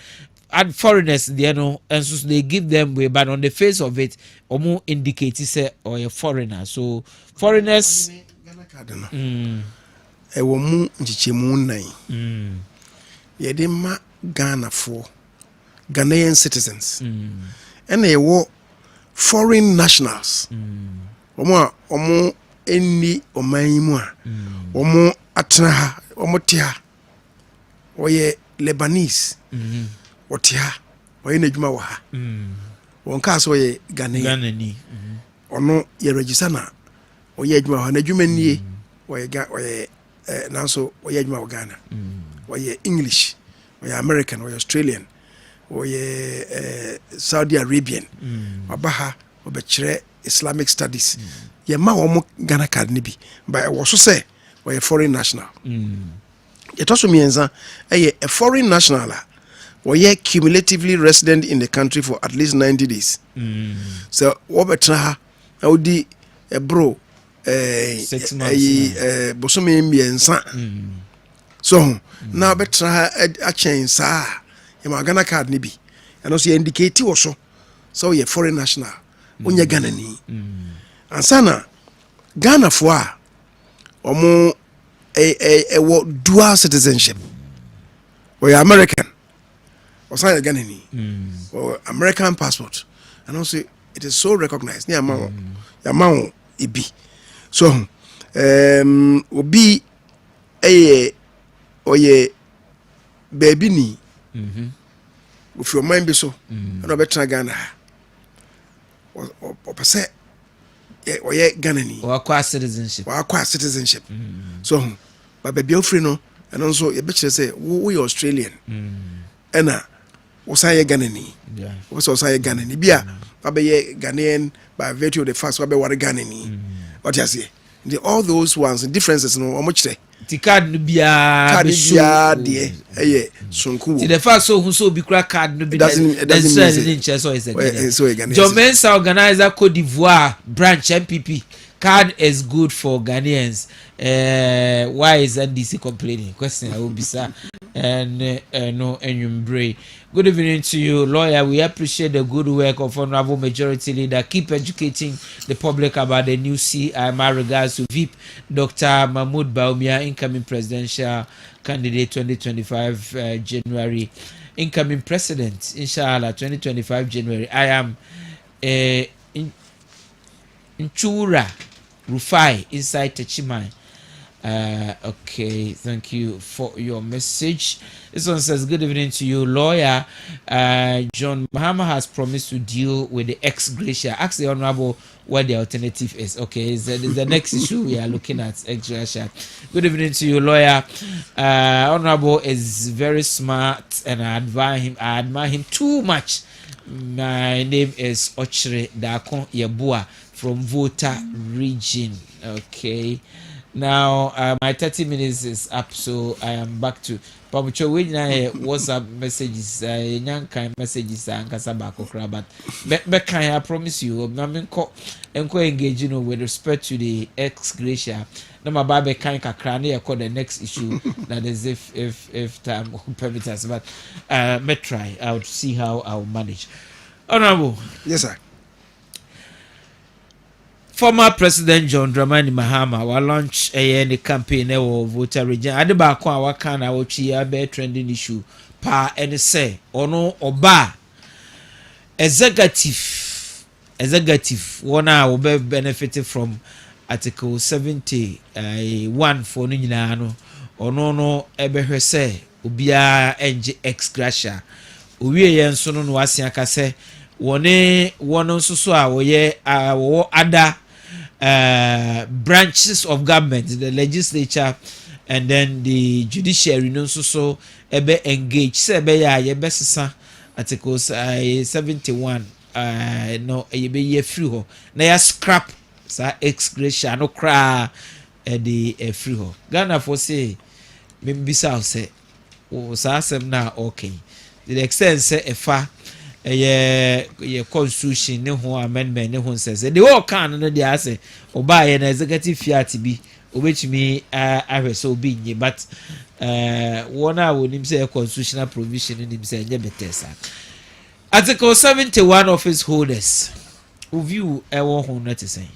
Speaker 1: at foreigners, and so they give them way, but on the face of it, omo indicate say or a foreigner. So foreigners
Speaker 4: Ghana card no. E wo mu nchichemu nan. Ye de ma Ghana for Ghanaian citizens. And they were foreign nationals. Omo eni omayimwa. Omo atraha, omo tia. Oye Lebanese. Otia. Oye nejuma waha. Wonka so ye Ghanaian. Ono ye register na oye ejuma waha nejuma nie. Oye nanso oye ejuma wa Ghana. Oye English. Oye American, oye Australian. Oye Saudi Arabian. Wabaha obechere Islamic studies. Ye ma womo Ghana card ni bi. But wo so say we foreign national. Ye to so mienza a foreign national we cumulatively resident in the country for at least 90 days. So wo betra ha odi bro
Speaker 1: 6 months.
Speaker 4: Bosome miensa. So now betra ha a change sa my Ghana card ni bi and also indicate also so you foreign national unya Ghana ni ansana Ghana for omo a dual citizenship or American or sign Ghana ni or American passport and also it is so recognized ni amount ibi so obi oye baby ni if your mind be so, and I better Ghana or per se, or yet Ghana
Speaker 1: or acquire citizenship.
Speaker 4: So, but baby, no, and also a bitch say, we Australian, and was I Ghana? Was also a Ghana? Bia, Baby Ghanaian by virtue of the first Baby what a Ghana. What you say? All those ones and differences, no, how much they.
Speaker 1: The card no be
Speaker 4: sunku.
Speaker 1: The first so who so be crack card no be
Speaker 4: doesn't
Speaker 1: so is a John Mensa organizer Cote d'Ivoire branch MPP card is good for Ghanaians. Why is NDC complaining? Question I will be sir and no enyumbre. Good evening to you, lawyer. We appreciate the good work of Honorable Majority Leader. Keep educating the public about the new CIMR regards to VIP Dr. Mahmoud Baumia, incoming presidential candidate 2025 January. Incoming president, inshallah, 2025 January. I am Nchura Rufai inside Techimai. Okay, thank you for your message. This one says, good evening to you, lawyer. John Mahama has promised to deal with the ex-gratia. Ask the honorable what the alternative is. Okay, is the next issue we are looking at, ex-gratia. Good evening to you, lawyer. Honorable is very smart and I admire him too much. My name is Ochre Dakon Yabua from Volta region. Okay. Now my 30 minutes is up, so I am back to Pamucho. We now WhatsApp messages, young kind messages, and Kasabako but I promise you, Maminko engaging with respect to the ex Gracia. No, my baby kind of cranny. I call the next issue. That is if time permits us, but may try. I'll see how I'll manage. Honorable.
Speaker 4: Yes, sir.
Speaker 1: Former President John Dramani Mahama will launch a campaign of voter region. Adebako a waka na wochi abe trending issue pa any say ono oba executive one will be benefited from Article 71 for no nyina no ono no ebehwe say obia enje ex gratia owie yen so no asia ka say wone nso so a woye wo ada branches of government, the legislature and then the judiciary no so ebe engage say ebe ya ye besesa articles 71 no ebe ye free ho na ya scrap sa ex gratia no kra the free ho Ghana for say me bisa say o sa asem na okay the extent say efa ye constitution ne ho amendment ne ho says the all can no dey say oba ye na executive fiat bi obetumi ahwese obi nye but one a wonim say constitutional provision ni bi say nye betesa Article 71 office holders view ewo ho not say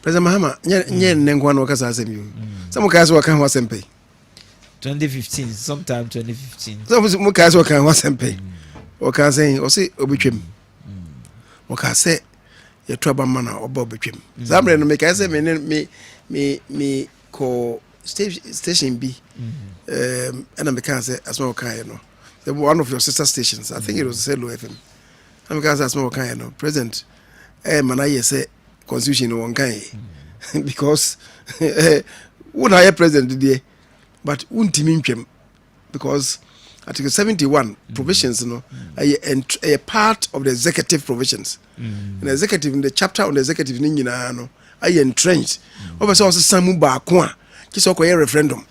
Speaker 4: President Mahama nye nengwa no kasa asem yo some guys work kan wasempe
Speaker 1: 2015 sometime 2015
Speaker 4: so mo guys work kan wasempe o kan say o say obetwem o ka say ye trouble man oba obetwem zamre no me ka say me ko station B and me can say as well kan no the one of your sister stations I think it was Hello FM and me can say as well kan no president man I say constitution won kan because what higher president there but untimi ntwem because Article 71 provisions a part of the executive provisions and executive in the chapter on the executive ni nyina no ay entrenched over so samu ba ko a kiso ko referendum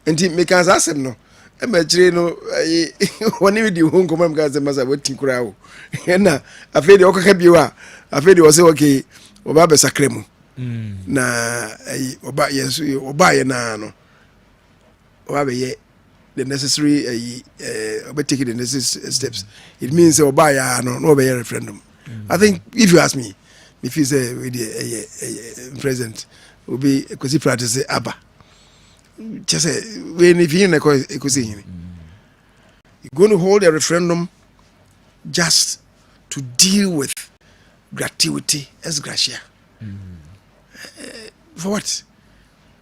Speaker 4: enti me kan asem no e ma kire no woni we di hon ko mam kan asem masa wati kura o na afedi okaka biwa afedi wo se okay oba be sakremu na oba yesu oba ye na no oba be ye the necessary oba take the necessary steps it means oba ya no be referendum I think if you ask me if you say we the president will be because practice aba just say when if you you're going to hold a referendum just to deal with gratuity as gratia. For what?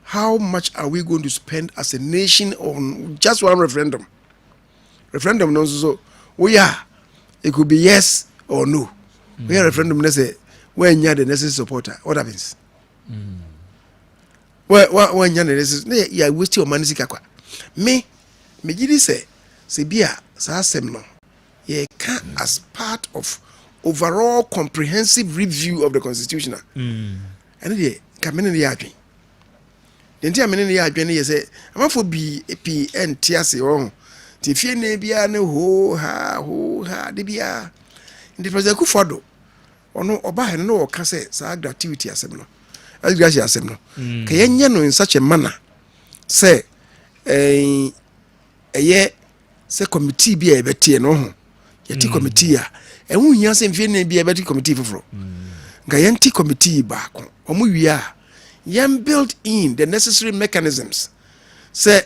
Speaker 4: How much are we going to spend as a nation on just one referendum? Referendum no so it could be yes or no. We have referendum let's say when you're the necessary supporter, what happens? When you're the necessary yeah waste your money sikakwa. Me gidi say bia sa asem no ye can as part of overall comprehensive review of the constitution. And the kamene dey adwen. Den ti amene dey adwen ye say amafo bi NTS ho. Ti fie na bia ne ho ha de bia. Ndi president Kufuor ono oba he no ka say sa gratuity asem no. As gratia asem no. Ka yenye no in such a manner say say committee bi e betie no ho. Yeti committee a ehun nya say fie na bia beti committee foforo. Ga yenti committee baako omo wia yam built in the necessary mechanisms say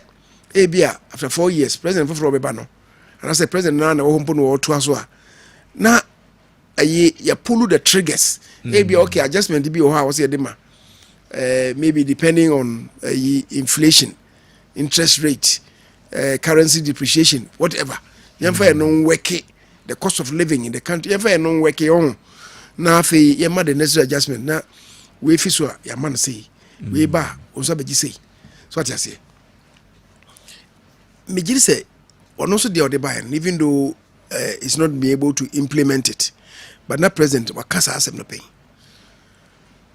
Speaker 4: ebia after 4 years president foforo beba no and I say president na wo hompo no to aso a na ya pull the triggers ebia okay adjustment bi o ha was dey ma maybe depending on inflation, interest rate, currency depreciation, whatever yam fa no work the cost of living in the country yam fa no work on na fe ye ma the necessary adjustment na we fi so ya man say we ba o so be say so what you say me say ono so dey o dey buy even though it's not be able to implement it but na president wakasa asem no pay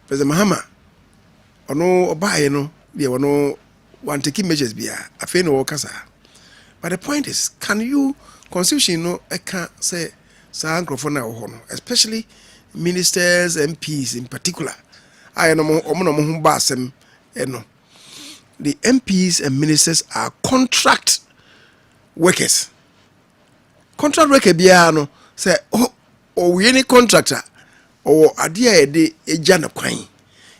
Speaker 4: President Mahama ono obaye no de wono want to keep measures bia afi no wakasa. But the point is, can you constitution no eka say sa nkrofo na wo no, especially ministers, MPs in particular. I know mo ba asem no. The MPs and ministers are contract workers. Contract worker biya no say we any contractor or adia de eja na kwan.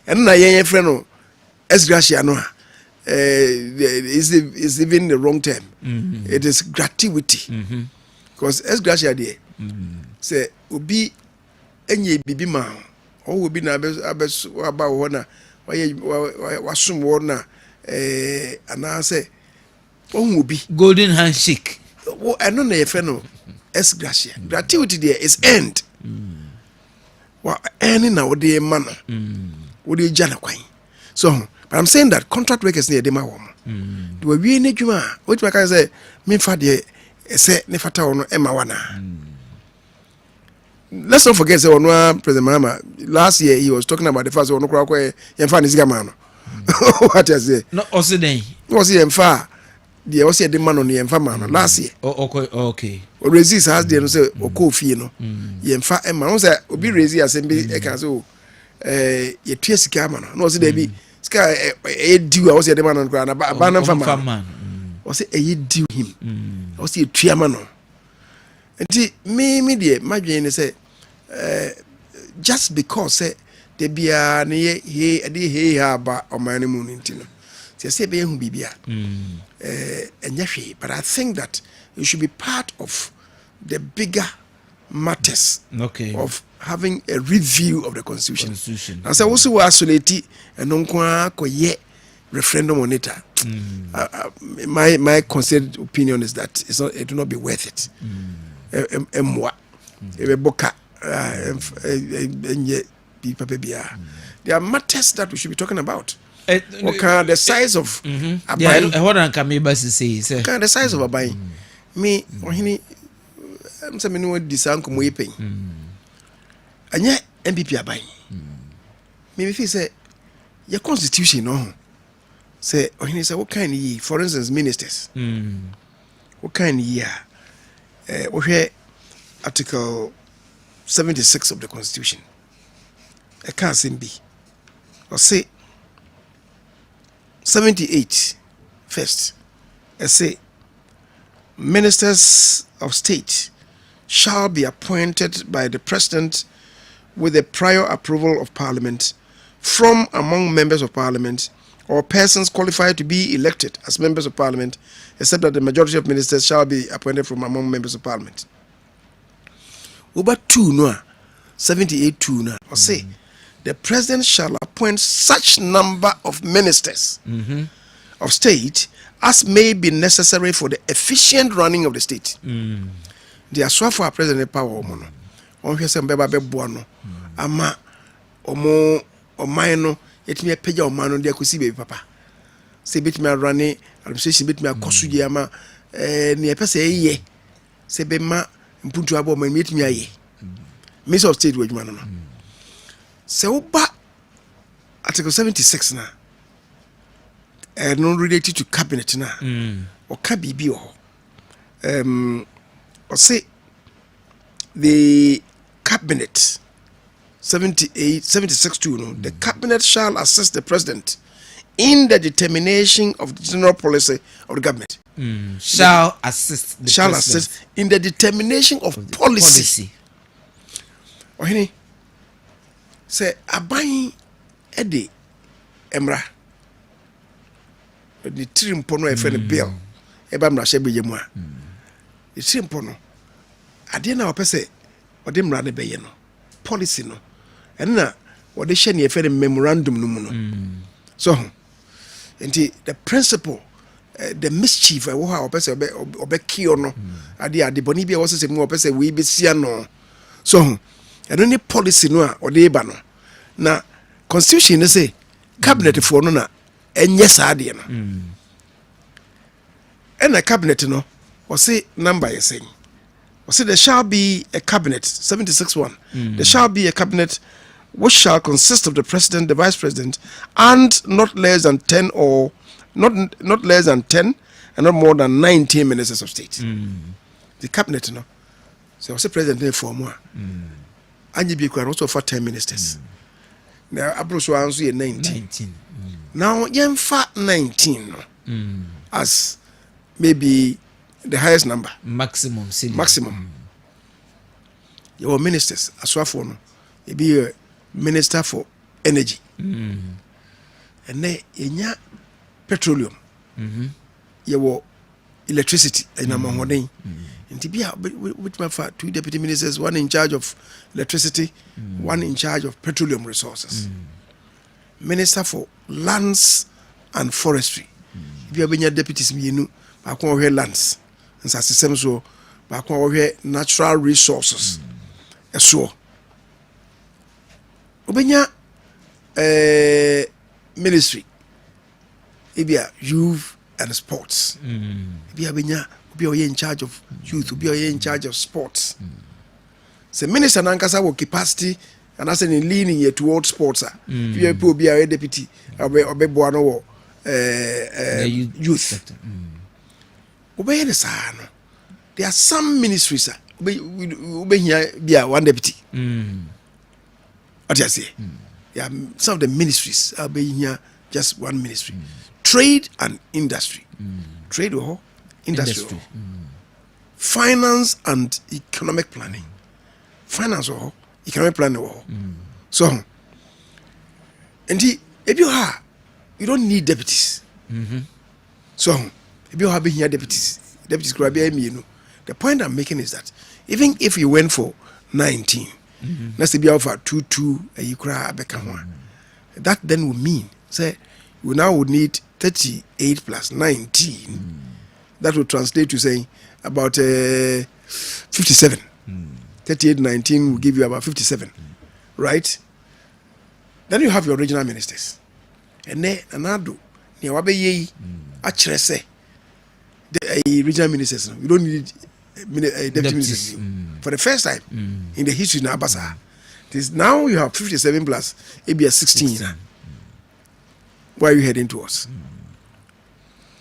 Speaker 4: And na yen friend no esgracia no is even the wrong term. It is gratuity. Because esgracia there say obi enye bibi ma o obi na abes aba wo na wasum wo na ana say ohun obi
Speaker 1: golden handshake
Speaker 4: I don't know if you know es gracia gratuity there is end wa any na wode man wode jana kwan so but I'm saying that contract workers near dem awom do we ni dwuma what we can say me fa de say ne fata wono ema wana let's not forget say ono President Mahama last year he was talking about the fact ono kura kwa yemfa ni zika man what I say
Speaker 1: no osiden
Speaker 4: was yemfa the was the man on yemfa man last year
Speaker 1: okay
Speaker 4: o resist has the no say okofie no yemfa ema no say obi resist asem bi e kan so ye tue sika man no was there bi sika e diu was the man on kura na ba na fa man o say e diu him o say tue man no nti me de madwen ne say just because say de bia ne he ha ba o man mu nti no say be hu bibia enya hwe but I think that it should be part of the bigger matters of having a review of the constitution. And so also isolate and nko akoye referendum on it. My considered opinion is that it will not be worth it. There are matters that we should be talking about. The size of the size of a buy. Me, Ohene, I'm saying no disanko mo yepin. Anya MPP abai. Me feel say your constitution no. Say Ohene say what kind of for instance ministers. What kind of year? We Article 76 of the Constitution. I can't say be. Or say 78 first. I say ministers of state shall be appointed by the president with the prior approval of parliament from among members of parliament or persons qualified to be elected as members of parliament, except that the majority of ministers shall be appointed from among members of parliament. Over 2 no 78 2 no or say the president shall appoint such number of ministers of state as may be necessary for the efficient running of the state. The aswa for president power omo no. On hwe se mbeba beboa no. Ama omo oman no yetimi apeja oman no de akosi be papa. Se betimi arane administration betimi akoso je ama ne epese ye. Se be ma mpuntu abo oman yetimi aye. Minister of State wajuma no. Se oba Article 76 na non related to cabinet na or kabibi or say the cabinet 76 2 no the cabinet shall assist the president in the determination of the general policy of the government.
Speaker 1: Shall assist
Speaker 4: in the determination of policy. Ohene say aban ede emra the trimpo no efe bill eba mra hye beye mu a the trimpo no ade na opese ode mra ne beye no policy no enna ode hye ne efe memorandum no mu no so enti the principle the mischief I wo ha opese obe kio no ade boni bia wo sese mu opese we be sia no so eno ni policy no a ode eba no na constitution say cabinet for no na enye saade no and the cabinet no o say number is saying I said there shall be a cabinet, 76-1. There shall be a cabinet which shall consist of the president, the vice president, and not less than 10 or not less than 10 and not more than 19 ministers of state. The cabinet, you know. So I was the president for more. And you be also for 10 ministers. Now I also answer 19. Now you fat 19 as maybe the highest number.
Speaker 1: Maximum.
Speaker 4: Your ministers, as well for you be a minister for energy. And then you petroleum. You electricity and among one. And to be with my 2 deputy ministers, one in charge of electricity, one in charge of petroleum resources. Minister for lands and forestry. If you have been your deputies, you know, I can't hear lands. And so I can't hear natural resources. So, Obenya ministry, Ibia youth and sports. Ibia Benya, be in charge of youth, be in charge of sports. So minister Nankasa will capacity and as in leaning towards sports. If you be a deputy, or be boano youth. Obey the son. There are some ministries. Obey here be a one deputy. What you say? Yeah, some of the ministries are being here just one ministry. Trade and industry. Trade or industry. Finance and economic planning. Finance or economic planning or so. And if you don't need deputies. So if you have been here deputies could be you know. The point I'm making is that even if you went for 19, let's say be offer 2 you cry that then would mean say we now would need 38 plus 19. That would translate to saying about 57. 38 19 will give you about 57, right? Then you have your regional ministers, and then another near wabe actually say the regional ministers. You don't need deputy ministers for the first time in the history of Abasa. Now you have 57 plus maybe a 16. Where are you heading towards?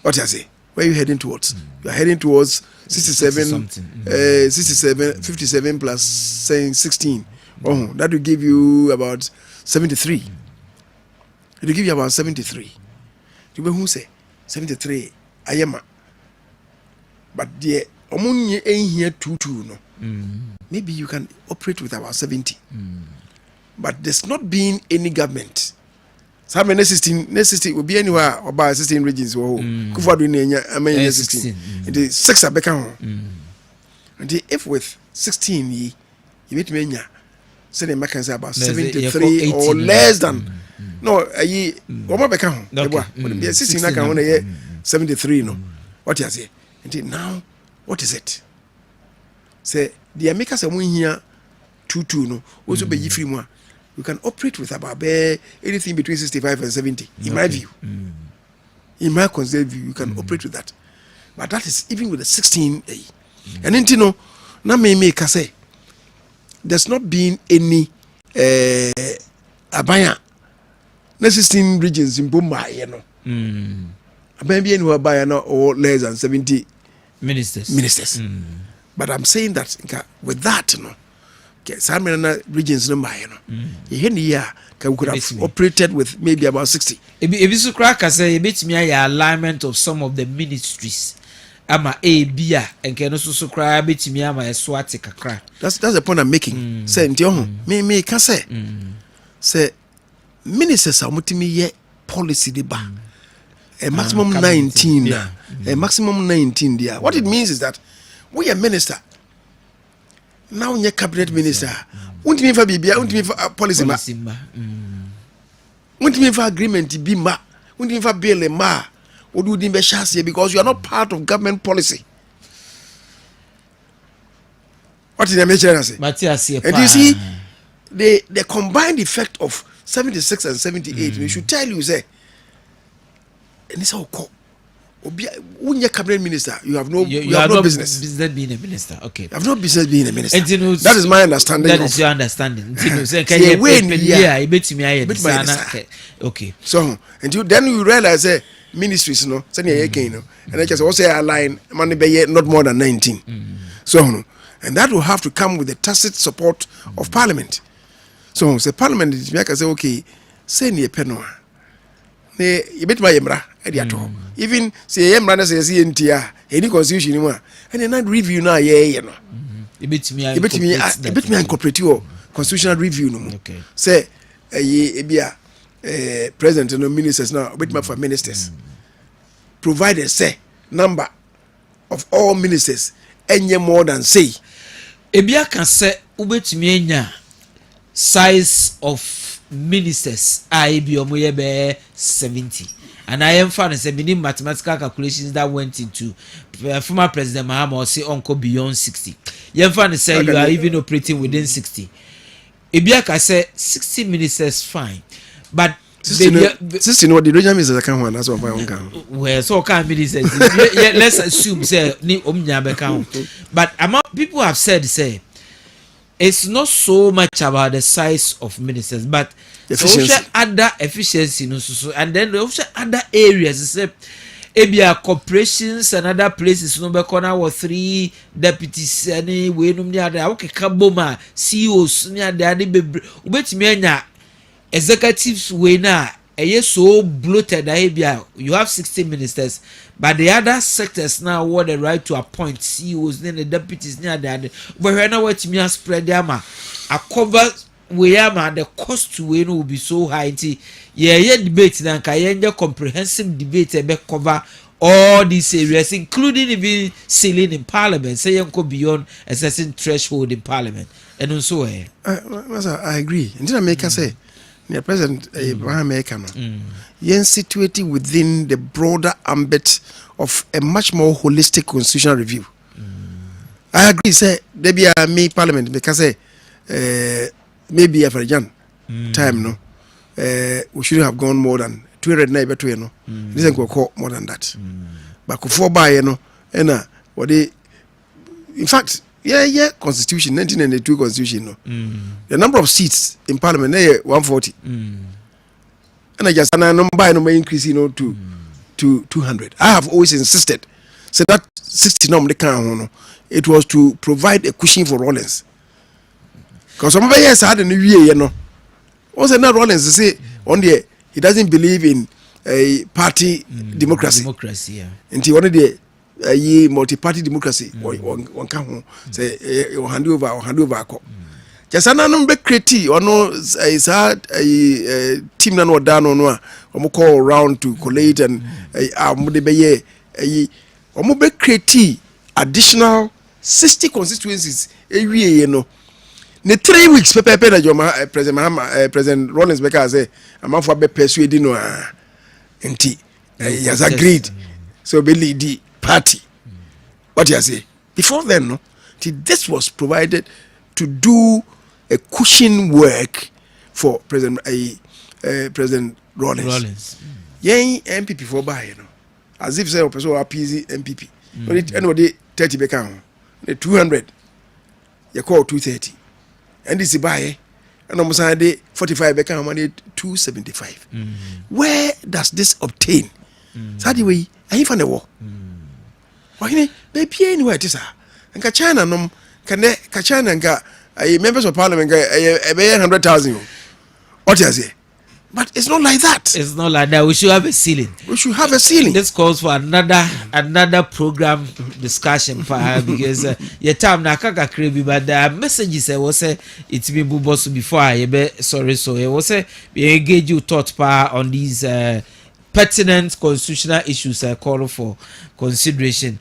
Speaker 4: What I say? Where are you heading towards? You are heading towards 67, 57 plus saying 16. Oh, that will give you about 73. It will give you about 73. You will who say 73? I am. But the omunye ain't here 2 no. Maybe you can operate with about 70. But there's not been any government. Some next 16 will be anywhere about 16 regions. Kufa do I mean 16. It is 6 are become. And if with 16 you meet me say the Americans say about 73 or less than. No, I what become. The 16 I can 73 no. What you say? And now what is it? Say the Americans are here 2 no. Also be free more. You can operate with about anything between 65 and 70, in my view. In my conceived view, you can operate with that. But that is even with the 16A. And then, you know, now me say there's not been any abaya. 16 regions in Bomba, you know. Maybe anywhere by or less than 70 ministers. But I'm saying that with that, you know. Some regions no we could have operated with maybe about 60.
Speaker 1: If you crack as a bit me alignment of some of the ministries. Ama bia and can also cry bit me ama swati kakra.
Speaker 4: That's the point I'm making. Say me can say ministers are mutimi ye policy de ba. A maximum 19 a maximum 19 there. What it means is that we are minister. Now your cabinet minister won't mean for bibia won't mean for policy ma won't mean for agreement be ma won't mean for bill ma would do the chassis because you are not part of government policy. What did I mention? And you see the combined effect of 76 and 78 we should tell you say and it's all call Unya cabinet minister, you have no business.
Speaker 1: Business being a minister. Okay.
Speaker 4: You have no business being a minister.
Speaker 1: That
Speaker 4: is my understanding.
Speaker 1: That is your understanding. Okay.
Speaker 4: So until then you realize ministries no senior again no and I just also align money be not more than 19. So and that will have to come with the tacit support of parliament. So say parliament is make say okay say near penoa. Ne yebet ma yemra e dia to. Even say yemra na say ntia any constitution ni mu and then that review na ye no. Yebet me incorporate your constitutional review no.
Speaker 1: Okay.
Speaker 4: Say e bia president and ministers now bit for ministers provided say number of all ministers any more than say
Speaker 1: ebia can say ubetumi anya size of ministers I be omoye be 70 and I am found say many mathematical calculations that went into former president Mahama or say onko beyond 60 you found say you are even operating within 60 ebia can say 60 ministers fine. But
Speaker 4: 60 no the regional ministers can one that's one can
Speaker 1: well so can ministers let's assume say ni omnya be kan but people have said say it's not so much about the size of ministers but
Speaker 4: efficiency.
Speaker 1: Other efficiency no so and then also other areas say ebia corporations and other places no be corner with 3 deputies any we no nya da okeka boma CEOs nya da de be ubetimi anya executives we na so bloated you have 60 ministers but the other sectors now want the right to appoint CEOs then the deputies near that but when now what me spread them a cover we am the cost we no will be so high yeah debate na ka comprehensive debate be cover all these areas including even ceiling in parliament say you go beyond a certain threshold in parliament and also
Speaker 4: I agree and I make say the president America no yen situated within the broader ambit of a much more holistic constitutional review. I agree say there be a me parliament because say maybe a Jan time no we should have gone more than 200 na beto no this ain't go more than that but before buy no what they in fact constitution 1992 constitution no the number of seats in parliament 140 and I just buy no increase to 200. I have always insisted so that 60 number can it was to provide a cushion for Rollins because some years had a new year also not Rollins say on the he doesn't believe in a party democracy until one of the multi-party democracy one can say hand over just another be creative or no is hard a team na no down no call around to collate and be creative additional 60 constituencies every no 3 weeks pepe na president Mahama president Rollins Becker say am for be persuade no enti he has agreed so be lead the party what you say before then no this was provided to do a cushion work for President Rollins. Yen MPP for buy as if say person appease MPP. But anybody 30 become the 200 you call 230 and this buy and almost 45 become money 275. Where does this obtain? So the way I find the war. Why they pay anywhere it is and ka China no can ka China and members of parliament 100,000 what you say but it's not like that.
Speaker 1: It's not like that. We should have a ceiling. This calls for another program discussion because your time na kaka krebi but the messages was say it's been boss before I be sorry so it was say we engage you thought on these pertinent constitutional issues I call for consideration.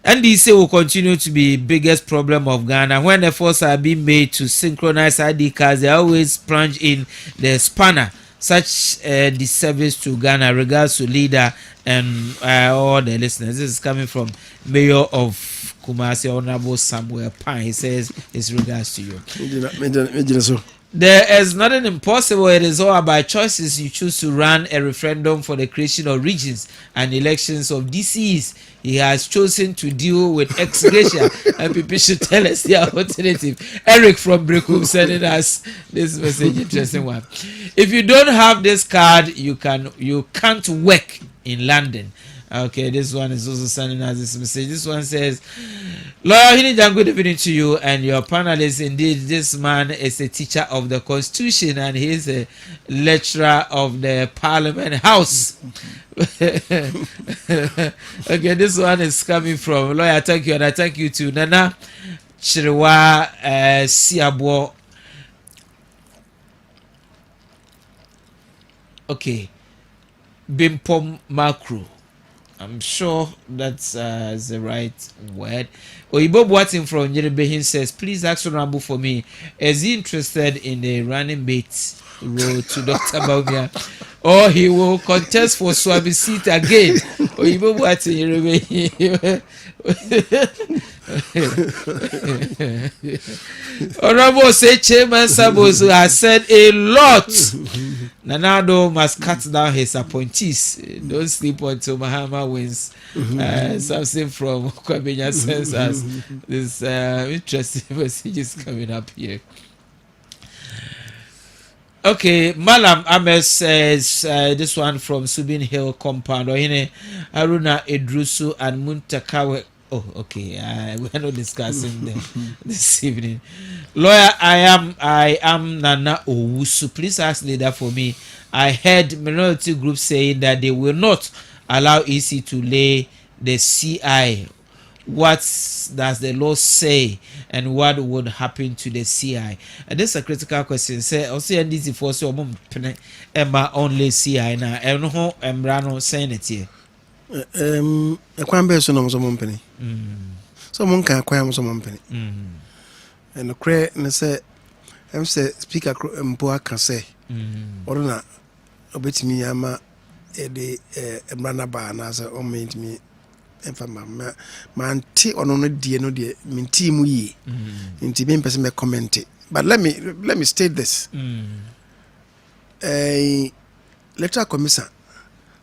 Speaker 1: And NDC will continue to be biggest problem of Ghana. When efforts are being made to synchronize ID cards, they always plunge in the spanner. Such disservice to Ghana. Regards to leader and all the listeners. This is coming from Mayor of Kumasi, Honorable Samuel Pan. He says his regards to you. There is nothing impossible. It is all about choices. You choose to run a referendum for the creation of regions and elections of DCs. He has chosen to deal with ex gratia, and people should tell us the alternative. Eric from Brekum sending us this message, interesting one. If you don't have this card, you can't work in London. Okay, this one is also sending us this message. This one says, Lawyer Ohene Gyan, good evening to you and your panelists. Indeed, this man is a teacher of the Constitution and he is a lecturer of the Parliament House. Okay, this one is coming from Lawyer. Thank you, and I thank you to Nana Chiriwa Siabo. Okay, Bimpom Macro. I'm sure that's the right word. Oyibo Boatin from Yerebehin says, please ask Honorable for me. Is he interested in the running mate role to Dr. Baumia? Or he will contest for Swami seat again? Oyibo Boatin Yerebehin. Honorable say Chairman Sabosu has said a lot. Nanado must cut down his appointees. Don't sleep until Mahama wins. Something from Kwabenya sends us this interesting messages coming up here. Okay, Malam Ahmed says this one from Subin Hill Compound. Ohene Aruna Edrusu and Muntakawe. Oh, okay. We're not discussing them this evening. Lawyer, I am Nana Owusu. Please ask leader for me. I heard minority groups saying that they will not allow EC to lay the CI. What does the law say, and what would happen to the CI? And this is a critical question. Say, also, NDC for so Emma only CI now. I don't know. Embrano saying it here.
Speaker 4: A quambe so no some penny. Someone can acquire some penny. And the cray and say, I'm say speaker Mpoa can say, or not a bit me ama a de Branaba and as a made me and man tea on a dear no dear mean team we into being person may comment it. But let me state this. A letter commissioner.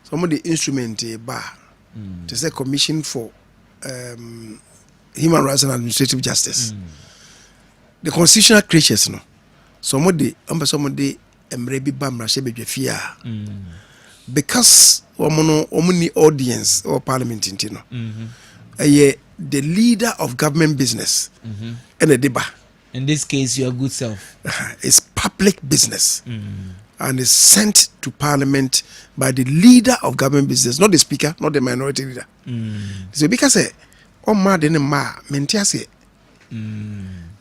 Speaker 4: Some of the instrument bar to say commission for human rights and administrative justice. The constitutional creatures no. Some of the emrebi bamra shebe fear. Because omuni audience or parliament intino. The leader of government business and a deba.
Speaker 1: In this case, your good self.
Speaker 4: It's public business. And is sent to parliament by the leader of government business, not the speaker, not the minority leader. So because oh ma de ma mentiase.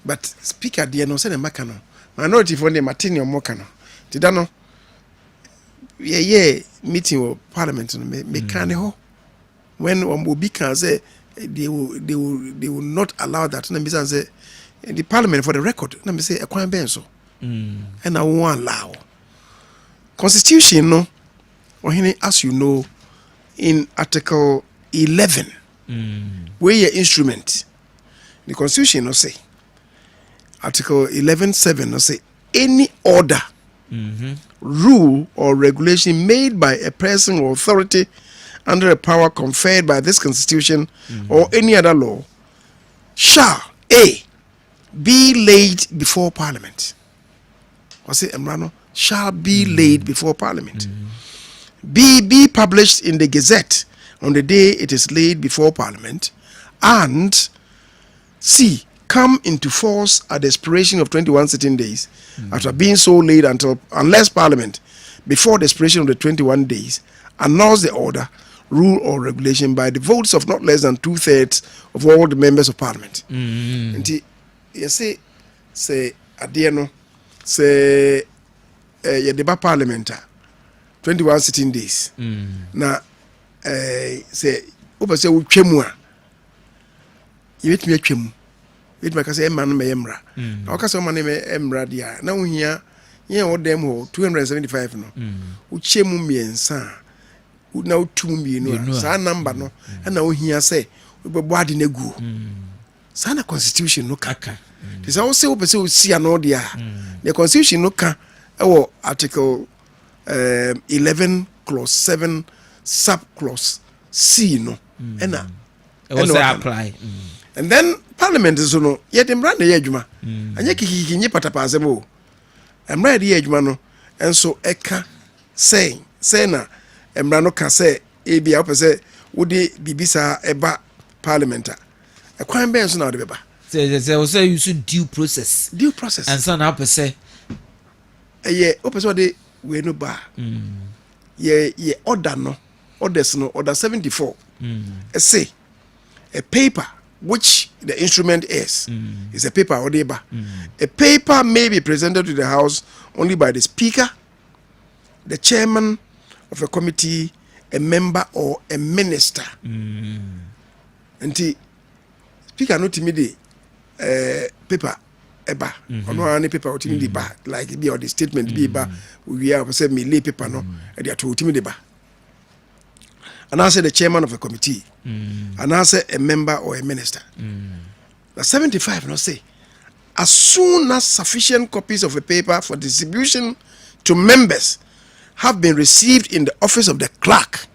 Speaker 4: But speaker de no say the makano. Minority for the Martin or Mokano. Did I know? Yeah, meeting or parliament me can ho. When Obi can say they will not allow that. Let me say the parliament for the record. Let me say a crime benso. And I won't allow. Constitution, no, as you know, in Article 11, where your instrument, the Constitution, no say, Article 11:7, no say, any order, rule, or regulation made by a person or authority under a power conferred by this Constitution or any other law shall, A, be laid before Parliament. What's it, Emrano? Shall be laid before Parliament. B, be published in the Gazette on the day it is laid before Parliament. And C, come into force at the expiration of 21 sitting days after being so laid unless Parliament, before the expiration of the 21 days, announce the order, rule, or regulation by the votes of not less than 2/3 of all the members of Parliament. And you say Adiano, say ye deba Parliament 21 sitting days. Na say opa say utwemu a ye betumi atwemu. It make say man me emra. Na o ka say man me emra dia na ohia ye o dem ho 275 no. Uchemu miensa na utum mienu sa number no na ohia say obebo ade na gu. Sa na constitution no kaka. This also open see an dia. The constitution no can article 11 clause 7 sub clause C no. And
Speaker 1: apply.
Speaker 4: And then parliament is no yet them run the edgema. And yaki nye patapazemo. I'm ready edgema no. And so eka saying na emrano can say ebi up say would bibisa eba parliamenta. A crime bench now the beba.
Speaker 1: Say also you should due process.
Speaker 4: Due process.
Speaker 1: And so now per se.
Speaker 4: Yeah, open so de we no ba. Yeah, order no. Orders no, order 74. Say a paper which the instrument is a paper or deba. A paper may be presented to the House only by the Speaker, the Chairman of a committee, a member or a minister. And the Speaker not timid paper eba. Ono any paper or timid ba like be or the statement be ba we are say me lay paper no e dey to timid ba. And I say the chairman of a committee, and I say a member or a minister. The 75 no say, as soon as sufficient copies of a paper for distribution to members have been received in the office of the clerk,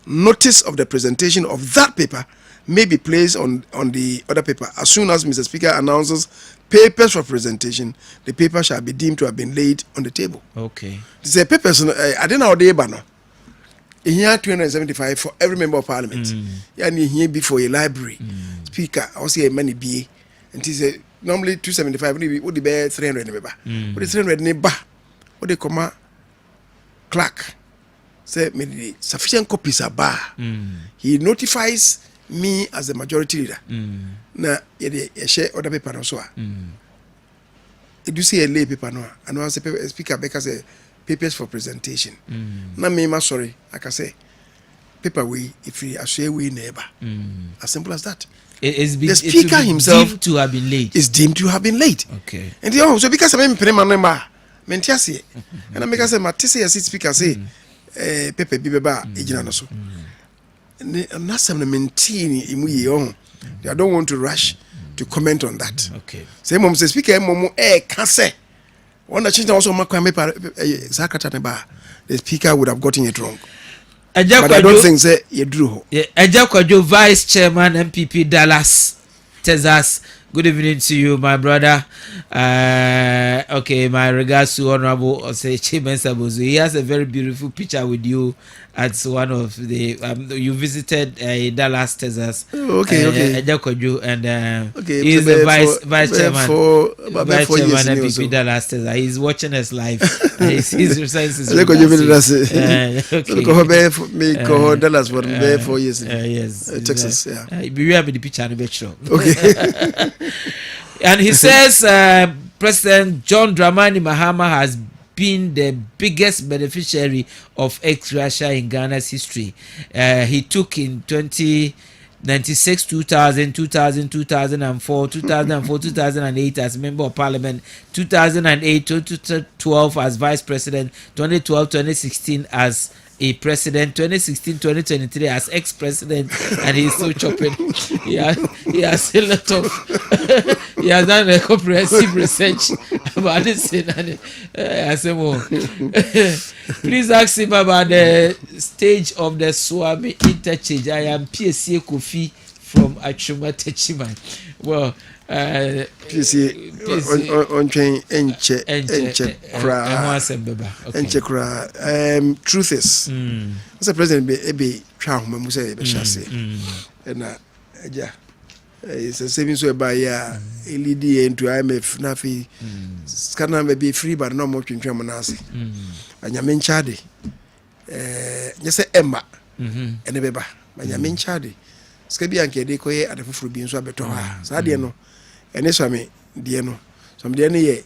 Speaker 4: notice of the presentation of that paper may be placed on the other paper. As soon as Mr. Speaker announces papers for presentation, the paper shall be deemed to have been laid on the table.
Speaker 1: Okay.
Speaker 4: This is a papers. I don't know how they ban. Here 275 for every member of parliament. And here before a library. Speaker, I say a money be. And he said normally 275 would be 300 remember. But 300 neighbor. What they come clerk. Say me sufficient copies are bar. He notifies me as the majority leader. Na ye share other paper no so. It do say a lay paper no. And I say speaker Becker say papers for presentation. Na me ma sorry, I can say paper we if we share we neighbor. As simple as that. The speaker himself
Speaker 1: deemed to have been late.
Speaker 4: Is deemed to have been late.
Speaker 1: Okay.
Speaker 4: And so because I mean member, mentiasi. And I make say my TC speaker say paper bibeba ejina no so. And that's some maintain imu on. I don't want to rush to comment on that.
Speaker 1: Okay.
Speaker 4: Say mom say speaker mom can say one that change also my paper the speaker would have gotten it wrong. But I don't think say you drew.
Speaker 1: Ejakwajo Vice Chairman MPP Dallas, Texas. Good evening to you, my brother. Okay, my regards to Honorable Chimen Sabozu. He has a very beautiful picture with you at one of the. You visited Dallas, Texas.
Speaker 4: Okay.
Speaker 1: Ejakwajo, and
Speaker 4: okay,
Speaker 1: he's the vice chairman.
Speaker 4: Vice chairman
Speaker 1: MPP Dallas, Texas. He's watching us live. He's reciting.
Speaker 4: Okay. Dallas for 4 years.
Speaker 1: Yes.
Speaker 4: Texas. Yeah.
Speaker 1: We have the picture and the picture.
Speaker 4: Okay.
Speaker 1: And he says President John Dramani Mahama has been the biggest beneficiary of ex-Russia in Ghana's history. He took in 1996, 2000, 2000, 2004, 2004, 2008 as member of parliament, 2008, 2012 as vice president, 2012, 2016 as a president, 2016, 2023 as ex-president, and he's still chopping. He has a lot of he has done a comprehensive research about this. Please ask him about the stage of the Swami interchange. I am PSC Kofi from Achuma Techiman. Well,
Speaker 4: PSC on train enche kra. Truth is, as a president be try me say be shase. And yeah. It's a saving so by LED into IMF nafi scanner may be free but no more to Germanasi. And Yamin Chadi. Just say Emma and a beba. But Yamin Chadi. Scabi and Kedekoe at the food being so better. Sadiano. And this one, Diano. Some DNA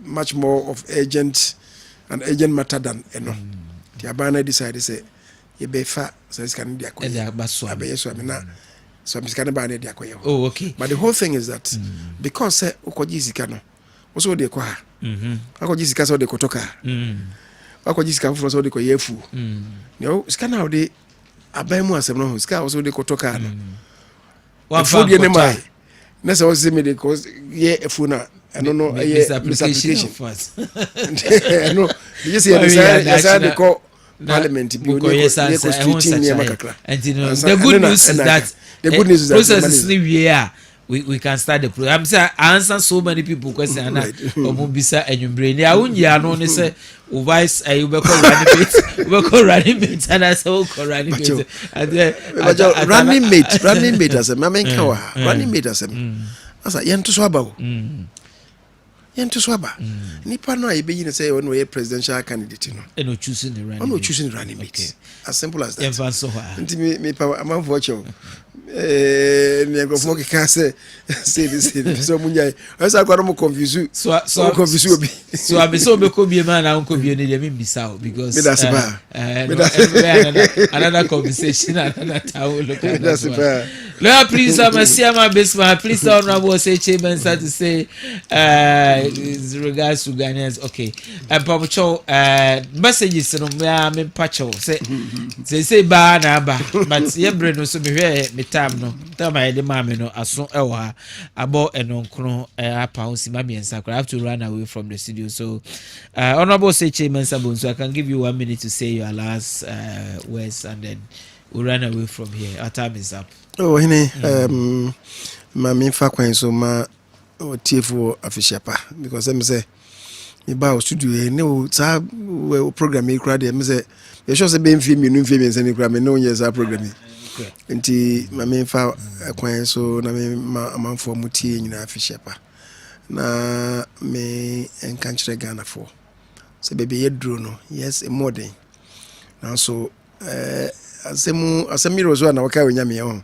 Speaker 4: much more of an agent matter than Eno. The Abana decided to say, ye be fat, so it's can be a question. So I'm just going to buy it.
Speaker 1: Oh, okay.
Speaker 4: But the whole thing is that because Okojizikano, also de kwa, Okojizika so de kotoka, Okojizika from so de koyefu. No, scan how they abemu as no, Ska also de kotoka. What food you Nessa was me because yeah, funa. I don't know.
Speaker 1: Misapplication.
Speaker 4: I know. You see, I said call Parliament.
Speaker 1: And the good news is that
Speaker 4: the good news is that
Speaker 1: process is we can start the program. I'm saying I answer so many people question and Omubisa and your brain. Yeah, no say vice you be call running mate and I say running mate. And
Speaker 4: running mate as a mama kawa running mate as a as a yentu swaba yentu swaba nipa no ayi be yin say on we presidential candidate no
Speaker 1: and no choosing the
Speaker 4: running mate as simple as that.
Speaker 1: Even so
Speaker 4: nti me pa am for you me go for can say this so munya asa kwa mo confuse so confuse obi
Speaker 1: so abi so be ko bi man na ko bi ni dey me bisa because another conversation another town look at that. Lord, please, please, honorable say Kessben to say regards to Ghanaians. Okay, and Pamucho messages no me pacho say ba na ba but ye bre no so me hwe me time no time I dey ma me no aso ewa abo enonkro apa onsi ma me ensakra I have to run away from the studio. So honorable say Kessben so I can give you 1 minute to say your last words and then we'll run away from here. Our time is up.
Speaker 4: Oh, Ohene, my main fact so ma TFO official pa because them say me ba studio no sa program me crowd them say you sure say be film you no film and say crowd me no yes our program nti my main fact kwan so na me man for mutie nyina official pa na me encourage Ghana for say baby ye draw no yes more than now so asemi rozo na waka wenya me ho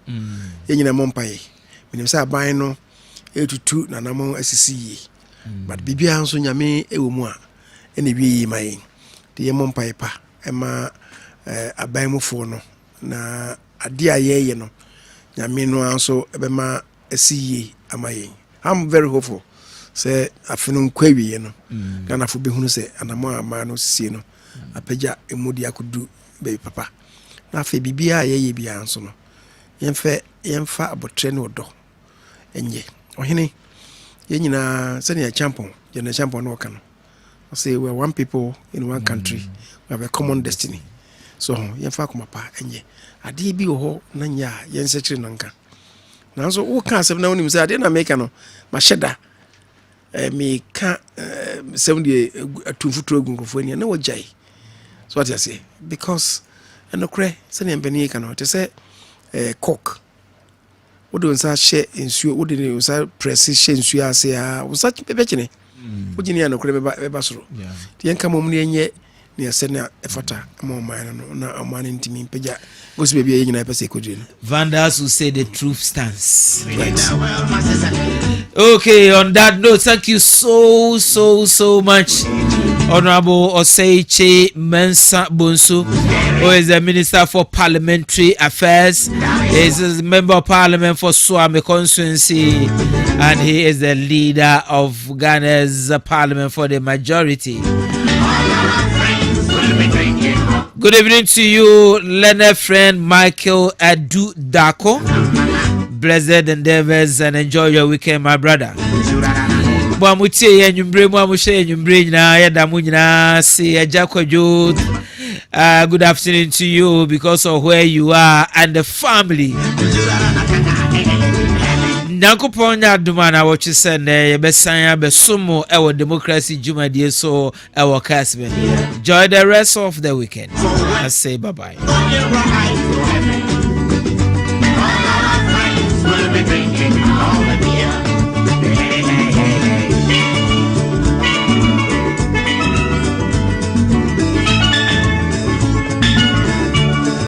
Speaker 4: yenyina mompae menim say aban no etutu na namo asisi but bibia nso nyame ewo mu a ene wie mai de ye mompae pa ema aban mu fo no na ade ayeye no nyame no anso ebema asiye amaye. I'm very hopeful say afunu kwawie no Ghana fo behunu say anamo ama no sie no apagya emudi akudu baby papa na fe bibia ye bia nso no yemfa abotre no do enye Ohene ye nyina se ne champion je ne champion no kan say we are one people in one country we have a common destiny so yemfa kuma pa enye ade bi ho na nya yensekire no nka na so wo kan asem na wonim say ade na make no ma sheda me ka sem de atumfutro gungrofo ani na wo jai so what you say because and okre se ne mbani ka no te say coke wo do nsa share insuo wo de nsa press share insuo ase a wo sa pepe chine wo gini ya no okre beba soro ti enka mom ne enye ne ase na efata ama man no na amane ntimi mpagya go se bia nyina pese kodri no
Speaker 1: Vandals who say the truth stands. Right. Okay, on that note, thank you so much, Honorable Osei Mensa Bonsu, who is the Minister for Parliamentary Affairs. He is a Member of Parliament for Swami constituency, and he is the leader of Ghana's Parliament for the majority. Good evening to you, learned friend Michael Adu Dako. Blessed endeavors and enjoy your weekend, my brother. Good afternoon to you because of where you are and the family. Nankopon ya dumana what you said ne besanya besumo ewo democracy jumadie so ewo Kessben. Enjoy the rest of the weekend. I say bye bye.